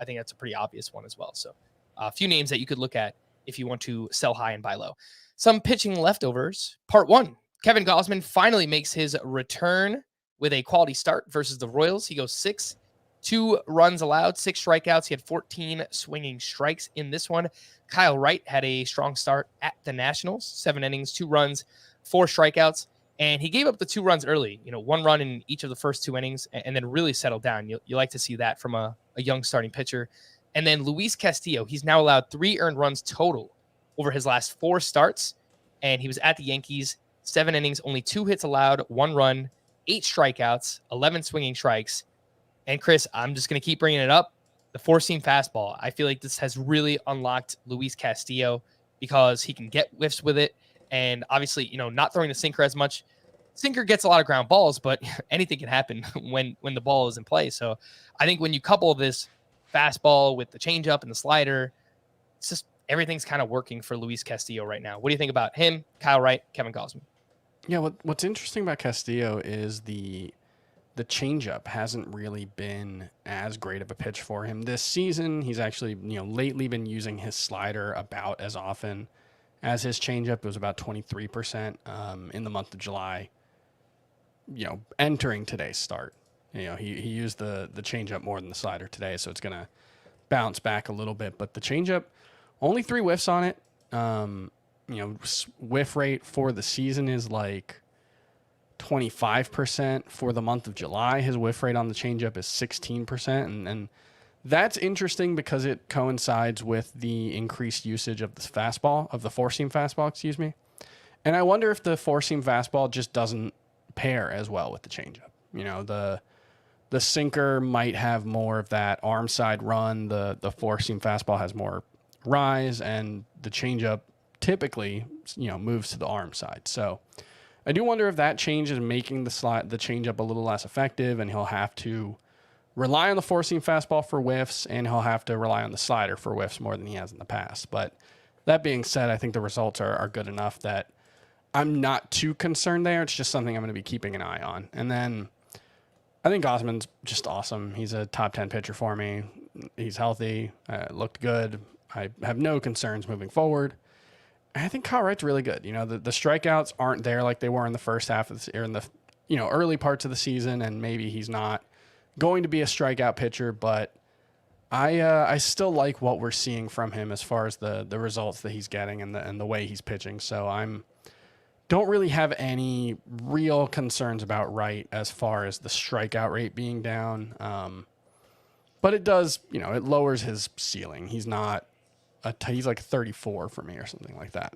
think that's a pretty obvious one as well. So a few names that you could look at if you want to sell high and buy low. Some pitching leftovers. Part 1. Kevin Gausman finally makes his return with a quality start versus the Royals. He goes 6, 2 runs allowed, 6 strikeouts. He had 14 swinging strikes in this one. Kyle Wright had a strong start at the Nationals, 7 innings, 2 runs, 4 strikeouts, and he gave up the 2 runs early, 1 run in each of the first 2 innings, and then really settled down. You like to see that from a young starting pitcher. And then Luis Castillo, he's now allowed 3 earned runs total over his last 4 starts, and he was at the Yankees, 7 innings, only 2 hits allowed, 1 run, 8 strikeouts, 11 swinging strikes. And Chris, I'm just going to keep bringing it up. The 4-seam fastball, I feel like this has really unlocked Luis Castillo because he can get whiffs with it. And obviously, not throwing the sinker as much. Sinker gets a lot of ground balls, but anything can happen when the ball is in play. So I think when you couple this fastball with the changeup and the slider, it's just everything's kind of working for Luis Castillo right now. What do you think about him, Kyle Wright, Kevin Gausman? Yeah, what's interesting about Castillo is the changeup hasn't really been as great of a pitch for him this season. He's actually, lately been using his slider about as often as his changeup. It was about 23% in the month of July, entering today's start. He used the changeup more than the slider today, so it's going to bounce back a little bit. But the changeup, only 3 whiffs on it. Whiff rate for the season is like 25%. For the month of July, his whiff rate on the changeup is 16%. And that's interesting because it coincides with the increased usage of the fastball, of the 4-seam fastball, excuse me. And I wonder if the 4-seam fastball just doesn't pair as well with the changeup. The sinker might have more of that arm side run. The 4-seam fastball has more rise, and the changeup typically, moves to the arm side. So I do wonder if that change is making the changeup a little less effective, and he'll have to rely on the 4-seam fastball for whiffs, and he'll have to rely on the slider for whiffs more than he has in the past. But that being said, I think the results are good enough that I'm not too concerned there. It's just something I'm going to be keeping an eye on. And then I think Gausman's just awesome. He's a top 10 pitcher for me. He's healthy, looked good. I have no concerns moving forward. I think Kyle Wright's really good. The strikeouts aren't there like they were in the first half of the, or in the early parts of the season, and maybe he's not going to be a strikeout pitcher, but I still like what we're seeing from him as far as the results that he's getting and the way he's pitching. So don't really have any real concerns about Wright as far as the strikeout rate being down. But it does, it lowers his ceiling. He's not he's like 34 for me or something like that.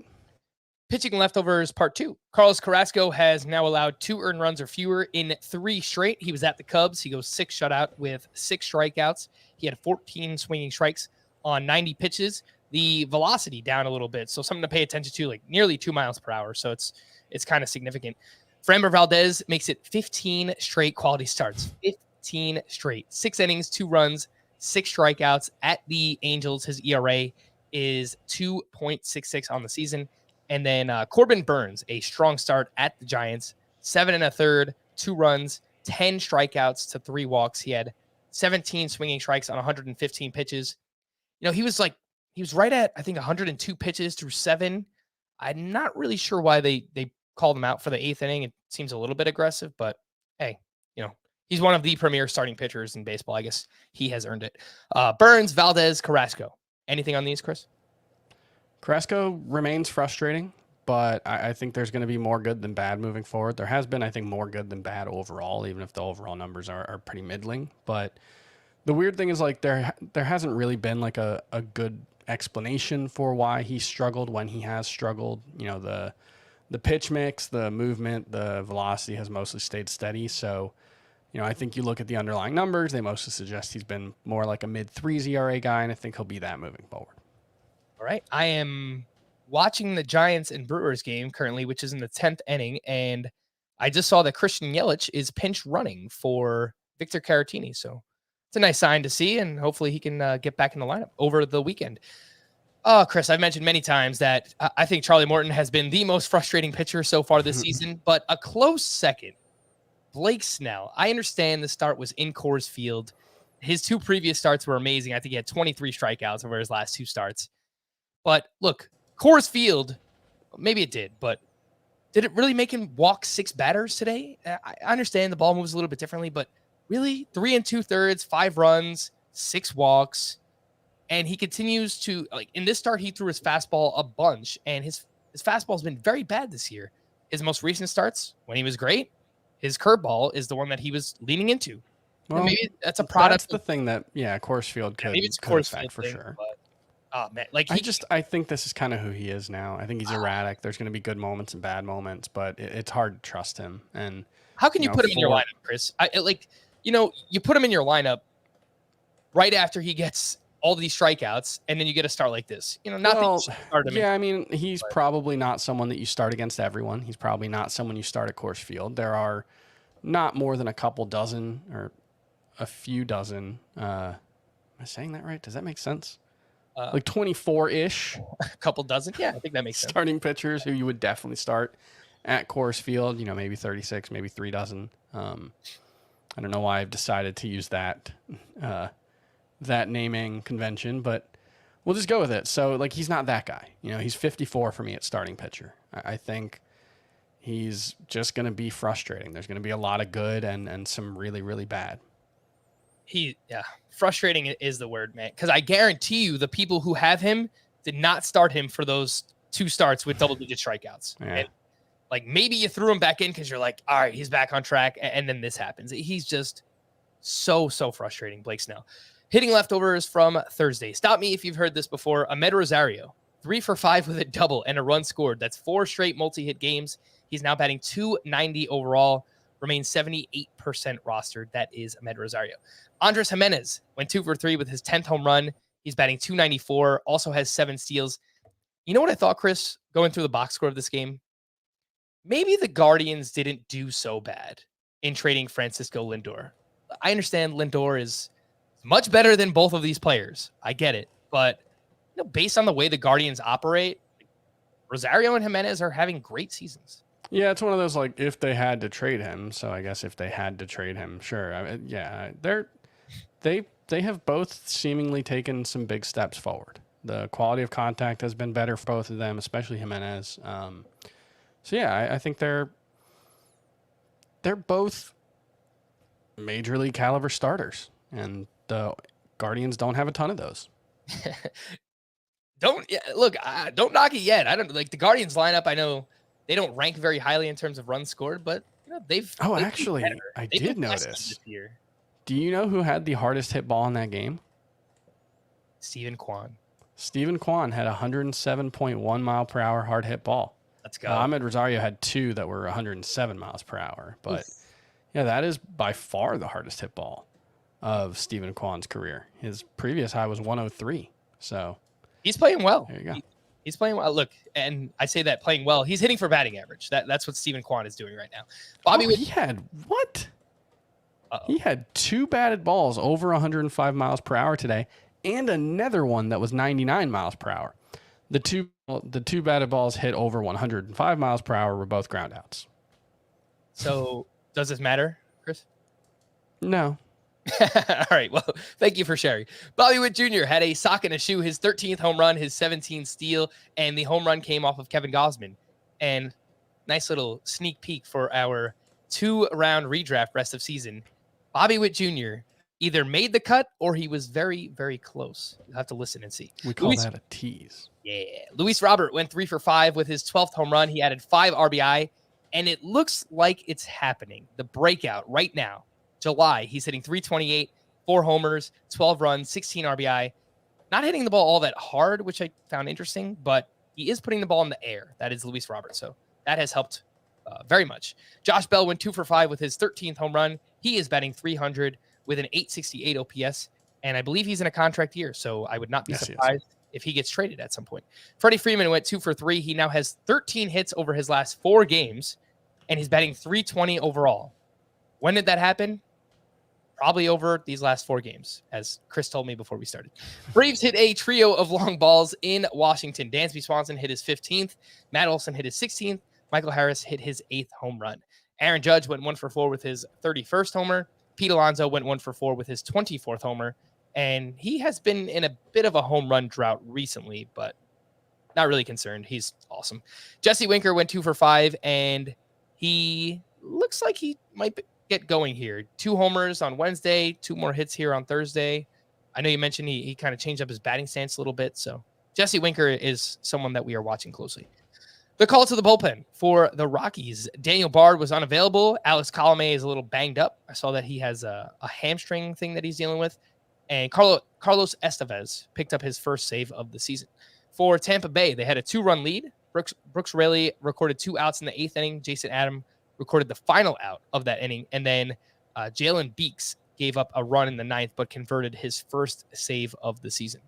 Pitching leftovers part 2. Carlos Carrasco has now allowed 2 earned runs or fewer in 3 straight. He was at the Cubs. He goes 6 shutout with 6 strikeouts. He had 14 swinging strikes on 90 pitches. The velocity down a little bit, so something to pay attention to, like nearly 2 miles per hour. So it's kind of significant. Framber Valdez makes it 15 straight quality starts. 15 straight. 6 innings, 2 runs, 6 strikeouts. At the Angels, his ERA is 2.66 on the season. And then Corbin Burns, a strong start at the Giants, 7 1/3, 2 runs, 10 strikeouts to 3 walks. He had 17 swinging strikes on 115 pitches. He was right at, I think, 102 pitches through 7. I'm not really sure why they called him out for the 8th inning. It seems a little bit aggressive, but hey, he's one of the premier starting pitchers in baseball. I guess he has earned it. Burns, Valdez, Carrasco. Anything on these, Chris? Carrasco remains frustrating, but I think there's going to be more good than bad moving forward. There has been, I think, more good than bad overall, even if the overall numbers are pretty middling. But the weird thing is, like, there hasn't really been like a good explanation for why he struggled when he has struggled. The pitch mix, the movement, the velocity has mostly stayed steady. So, I think you look at the underlying numbers, they mostly suggest he's been more like a mid-3s ERA guy, and I think he'll be that moving forward. All right. I am watching the Giants and Brewers game currently, which is in the 10th inning, and I just saw that Christian Yelich is pinch running for Victor Caratini. So it's a nice sign to see, and hopefully he can get back in the lineup over the weekend. Oh, Chris, I've mentioned many times that I think Charlie Morton has been the most frustrating pitcher so far this season, but a close second, Blake Snell. I understand the start was in Coors Field. His 2 previous starts were amazing. I think he had 23 strikeouts over his last 2 starts. But look, Coors Field, maybe it did, but did it really make him walk 6 batters today? I understand the ball moves a little bit differently, but really 3 2/3, 5 runs, 6 walks. And he continues to, like, in this start, he threw his fastball a bunch, and his fastball has been very bad this year. His most recent starts, when he was great, his curveball is the one that he was leaning into. Well, maybe that's a product. That's the thing that, Coors Field could, maybe it's could Coors affect Field for thing, sure. But, oh man, like I think this is kind of who he is now. I think he's erratic. There's going to be good moments and bad moments, but it's hard to trust him. And how can you put him in your lineup, Chris? You put him in your lineup right after he gets all these strikeouts, and then you get a start like this. Start him. Yeah, I mean, he's probably not someone that you start against everyone. He's probably not someone you start at Coors Field. There are not more than a couple dozen or a few dozen. Am I saying that right? Does that make sense? Like 24-ish. A couple dozen. Yeah, I think that makes sense. Starting pitchers who you would definitely start at Coors Field, maybe 36, maybe 3 dozen. I don't know why I've decided to use that naming convention, but we'll just go with it. So, like, he's not that guy. He's 54 for me at starting pitcher. I think he's just going to be frustrating. There's going to be a lot of good and some really, really bad. Frustrating is the word, man. Because I guarantee you the people who have him did not start him for those 2 starts with double-digit strikeouts. Yeah. And, like, maybe you threw him back in because you're like, all right, he's back on track, and then this happens. He's just so frustrating, Blake Snell. Hitting leftovers from Thursday. Stop me if you've heard this before. Ahmed Rosario, 3 for 5 with a double and a run scored. That's 4 straight multi-hit games. He's now batting .290 overall. Remains 78% rostered. That is Ahmed Rosario. Andres Jimenez went 2 for 3 with his 10th home run. He's batting .294. Also has 7 steals. You know what I thought, Chris, going through the box score of this game? Maybe the Guardians didn't do so bad in trading Francisco Lindor. I understand Lindor is much better than both of these players. I get it. But based on the way the Guardians operate, Rosario and Jimenez are having great seasons. Yeah, it's one of those, like, if they had to trade him. So I guess if they had to trade him, sure. I mean, they have both seemingly taken some big steps forward. The quality of contact has been better for both of them, especially Jimenez. I think they're both major league caliber starters, and the Guardians don't have a ton of those. Don't knock it yet. I don't like the Guardians lineup. I know they don't rank very highly in terms of runs scored, but they've. Actually, I did notice this year. Do you know who had the hardest hit ball in that game? Steven Kwan. Steven Kwan had 107.1 mile per hour hard hit ball. Let's go. Ahmed Rosario had 2 that were 107 miles per hour. But yeah, that is by far the hardest hit ball of Steven Kwan's career. His previous high was 103. So he's playing well. There you go. He's playing well. Look, and I say that playing well. He's hitting for batting average. That's what Steven Kwan is doing right now. Bobby, he had what? He had 2 batted balls over 105 miles per hour today, and another one that was 99 miles per hour. The two batted balls hit over 105 miles per hour were both ground outs. So does this matter, Chris? No. All right. Well, thank you for sharing. Bobby Witt Jr. had a sock and a shoe, his 13th home run, his 17th steal, and the home run came off of Kevin Gausman. And nice little sneak peek for our 2-round redraft rest of season. Bobby Witt Jr. either made the cut or he was very, very close. You'll have to listen and see. We call that a tease. Yeah. Luis Robert went 3 for 5 with his 12th home run. He added 5 RBI, and it looks like it's happening. The breakout right now. July, he's hitting 328, 4 homers, 12 runs, 16 RBI. Not hitting the ball all that hard, which I found interesting, but he is putting the ball in the air. That is Luis Robert. So that has helped very much. Josh Bell went 2 for 5 with his 13th home run. He is batting 300 with an 868 OPS, and I believe he's in a contract year, so I would not be surprised if he gets traded at some point. Freddie Freeman went 2 for 3. He now has 13 hits over his last 4 games, and he's batting 320 overall. When did that happen? Probably over these last 4 games, as Chris told me before we started. Braves hit a trio of long balls in Washington. Dansby Swanson hit his 15th. Matt Olson hit his 16th. Michael Harris hit his 8th home run. Aaron Judge went 1 for 4 with his 31st homer. Pete Alonso went 1 for 4 with his 24th homer. And he has been in a bit of a home run drought recently, but not really concerned. He's awesome. Jesse Winker went 2 for 5, and he looks like he might get going here. 2 homers on Wednesday, 2 more hits here on Thursday. I know you mentioned he kind of changed up his batting stance a little bit. So Jesse Winker is someone that we are watching closely. The call to the bullpen for the Rockies. Daniel Bard was unavailable. Alex Colomé is a little banged up. I saw that he has a hamstring thing that he's dealing with. And Carlos Estevez picked up his first save of the season. For Tampa Bay, they had a 2-run lead. Brooks Raley recorded 2 outs in the 8th inning. Jason Adam recorded the final out of that inning. And then Jalen Beeks gave up a run in the 9th, but converted his first save of the season.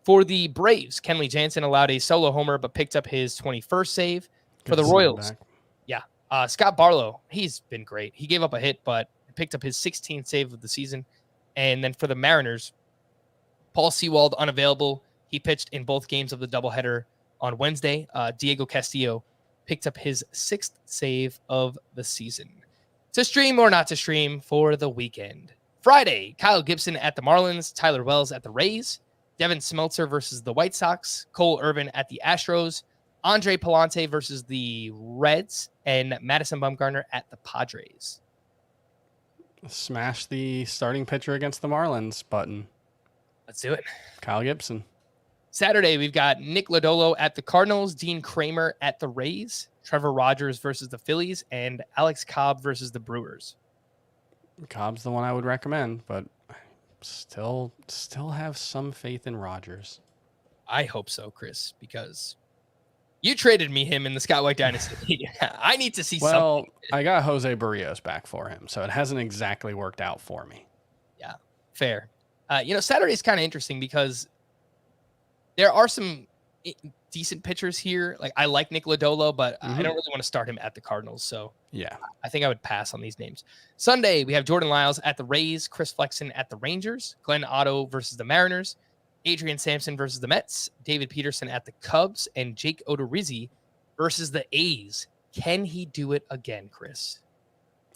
For the Braves, Kenley Jansen allowed a solo homer, but picked up his 21st save. For the Royals, Scott Barlow, he's been great. He gave up a hit, but picked up his 16th save of the season. And then for the Mariners, Paul Sewald unavailable. He pitched in both games of the doubleheader on Wednesday. Diego Castillo picked up his 6th save of the season. To stream or not to stream for the weekend. Friday, Kyle Gibson at the Marlins, Tyler Wells at the Rays, Devin Smeltzer versus the White Sox, Cole Irvin at the Astros, Andre Palante versus the Reds, and Madison Bumgarner at the Padres. Smash the starting pitcher against the Marlins button. Let's do it. Kyle Gibson. Saturday, we've got Nick Lodolo at the Cardinals, Dean Kramer at the Rays, Trevor Rogers versus the Phillies, and Alex Cobb versus the Brewers. Cobb's the one I would recommend, but still have some faith in Rogers. I hope so, Chris, because you traded me him in the Scott White Dynasty. I need to see something. Well, I got Jose Barrios back for him, so it hasn't exactly worked out for me. Yeah, fair. Saturday is kind of interesting because there are some decent pitchers here. Like I like Nick Lodolo, but I don't really want to start him at the Cardinals. So yeah, I think I would pass on these names. Sunday, we have Jordan Lyles at the Rays, Chris Flexen at the Rangers, Glenn Otto versus the Mariners, Adrian Sampson versus the Mets, David Peterson at the Cubs, and Jake Odorizzi versus the A's. Can he do it again, Chris?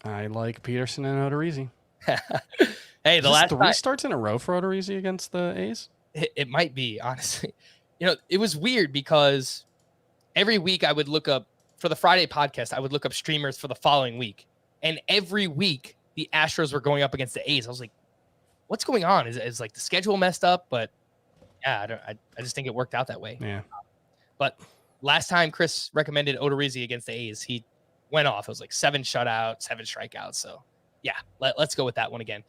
I like Peterson and Odorizzi. Hey, the last 3 starts in a row for Odorizzi against the A's? It might be, honestly. It was weird because every week I would look up, for the Friday podcast, I would look up streamers for the following week. And every week the Astros were going up against the A's. I was like, what's going on? Is like the schedule messed up? But yeah, I just think it worked out that way. Yeah. But last time Chris recommended Odorizzi against the A's, he went off. It was like 7 shutouts, 7 strikeouts. So yeah, let's go with that one again.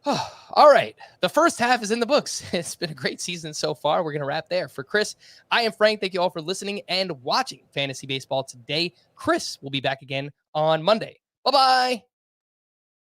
All right. The first half is in the books. It's been a great season so far. We're going to wrap there. For Chris, I am Frank. Thank you all for listening and watching Fantasy Baseball today. Chris will be back again on Monday. Bye-bye.